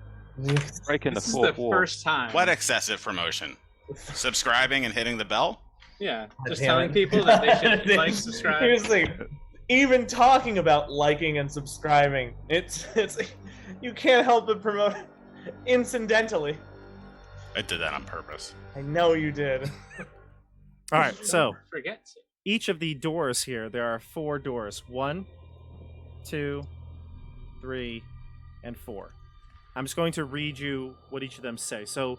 Breaking the This is the fourth wall. first time. What excessive promotion? Subscribing and hitting the bell? Yeah, just Damn telling it. people that they should like, subscribe. Seriously, even talking about liking and subscribing, it's you can't help but promote incidentally. I did that on purpose. I know you did. All right, so Don't forget to. each of the doors here, there are 4 doors. 1, 2, 3, and 4. I'm just going to read you what each of them say. So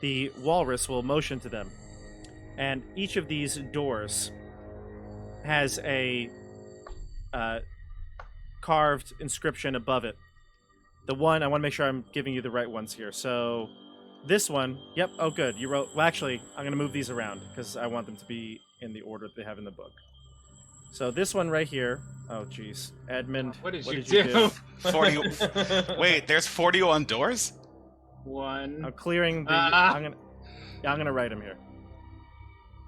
the walrus will motion to them. And each of these doors has a carved inscription above it. The one, I want to make sure I'm giving you the right ones here. So this one, yep, oh good. You wrote, well actually, I'm going to move these around because I want them to be in the order that they have in the book. So this one right here, oh geez, Edmund, What did you you do? 40. Wait, there's 41 doors? One. I'm clearing the. Ah. I'm gonna write them here.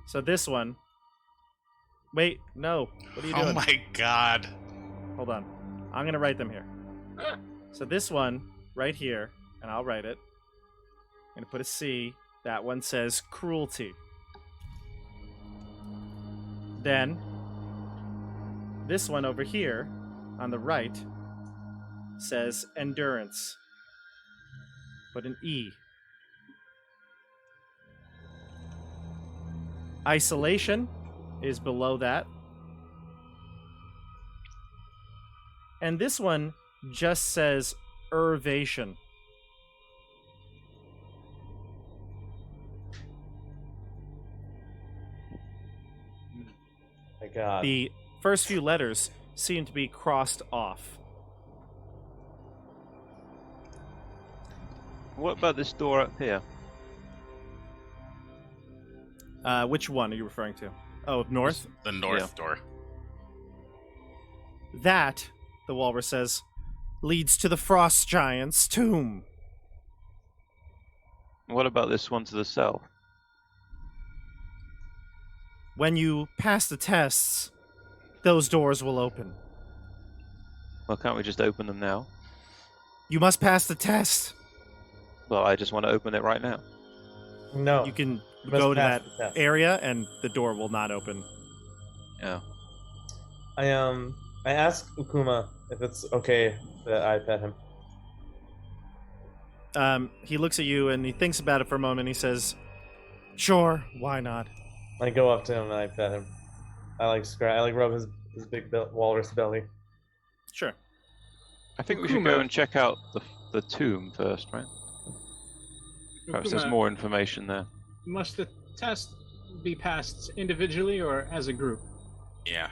So this one. Wait, no. What are you doing? Oh my god. Hold on. I'm gonna write them here. Ah. So this one right here, and I'll write it. I'm gonna put a C. That one says cruelty. Then this one over here on the right says endurance. Put an E. Isolation is below that. And this one just says Irvation. God. The first few letters seem to be crossed off. What about this door up here? Which one are you referring to? Oh, north? The north Yeah. door. That, the walrus says, leads to the frost giant's tomb. What about this one to the south? When you pass the tests, those doors will open. Well, can't we just open them now? You must pass the test. Well, I just want to open it right now. No. You can you must go to pass that the test. area and the door will not open. Yeah. I asked Ukuma if it's okay that I pet him. He looks at you and he thinks about it for a moment. He says, "Sure, why not?" I go up to him and I pet him. I like rub his big walrus belly. Sure. I think we should go and check out the tomb first, right? Perhaps there's Ukuma, more information there. Must the test be passed individually or as a group? Yeah.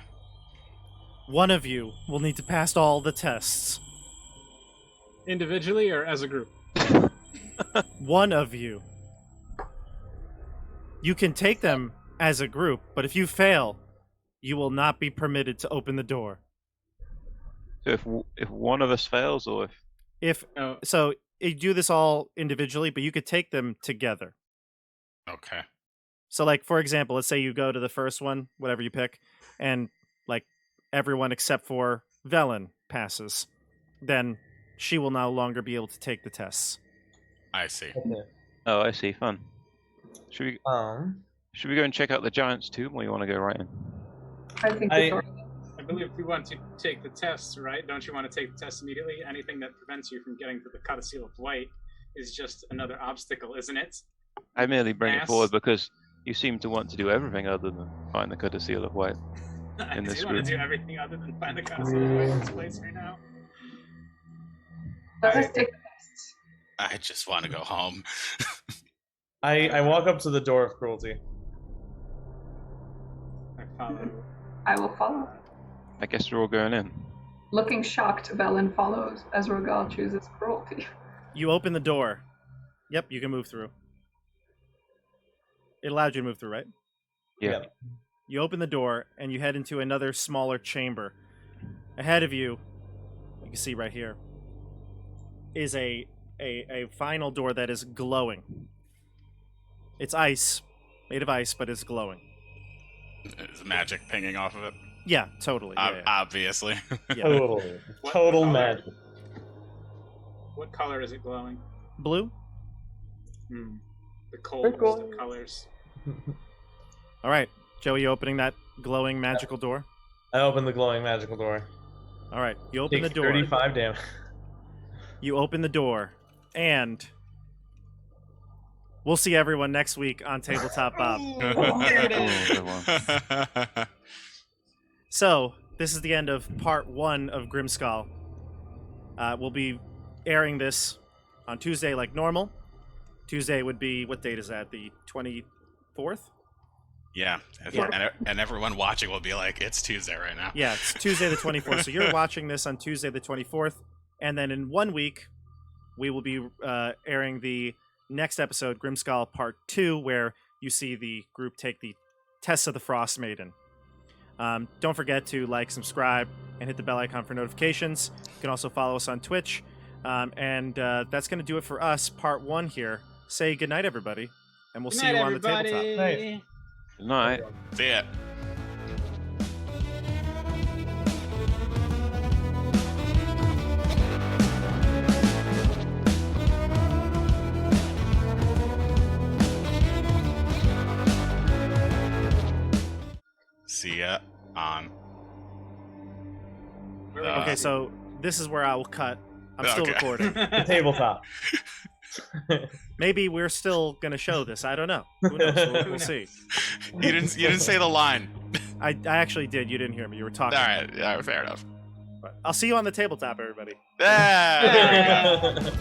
One of you will need to pass all the tests. Individually or as a group? One of you. You can take them as a group, but if you fail, you will not be permitted to open the door. So if one of us fails, or if Oh, So you do this all individually, but you could take them together. Okay. So, like, for example, let's say you go to the first one, whatever you pick, and, like, everyone except for Velen passes. Then she will no longer be able to take the tests. I see. Okay. oh, I see, fun. Should we go and check out the giant's tomb, or you want to go right in? I think I- the door. I believe if you want to take the tests, right? Don't you want to take the tests immediately? Anything that prevents you from getting to the Codicil of White is just another obstacle, isn't it? I merely bring it Yes. forward because you seem to want to do everything other than find the Codicil of White. I In do this want group. to do everything other than find the Codicil of White in this place right now. Let us take the tests. I just want to go home. I walk up to the door of cruelty. I follow. I will follow. I guess we're all going in. Looking shocked, Velen follows as Rogal chooses cruelty. You open the door. Yep, you can move through. It allowed you to move through, right? Yeah. Yep. You open the door and you head into another smaller chamber. Ahead of you, you can see right here, is a final door that is glowing. It's ice, made of ice, but it's glowing. Is magic pinging off of it? Yeah, totally. Yeah, Obviously. yeah. Totally. What Total color? magic. What color is it glowing? Blue? Hmm. The coldest of colors. All right. Joey, you opening that glowing magical door? I open the glowing magical door. All right. You open Take the door. 35 damage. You open the door, and we'll see everyone next week on Tabletop Bob. There it is. Oh, good one. So, this is the end of part 1 of Grimskull. We'll be airing this on Tuesday like normal. Tuesday would be, what date is that? The 24th? Yeah. And everyone watching will be like, it's Tuesday right now. Yeah, it's Tuesday the 24th. So you're watching this on Tuesday the 24th. And then in 1 week, we will be airing the next episode, Grimskull Part 2, where you see the group take the tests of the Frostmaiden. Don't forget to like, subscribe, and hit the bell icon for notifications. You can also follow us on Twitch. And that's going to do it for us, Part 1 here. Say goodnight, everybody, and we'll Good see night, you on everybody. the tabletop. Night. Good night. See ya. See ya on. Where we Okay, Okay, going? so this is where I will cut. I'm still Okay. recording. The tabletop. Maybe we're still going to show this. I don't know. Who knows? We'll see. You didn't say the line. I actually did. You didn't hear me. You were talking. All right, fair enough. But I'll see you on the tabletop, everybody. Ah!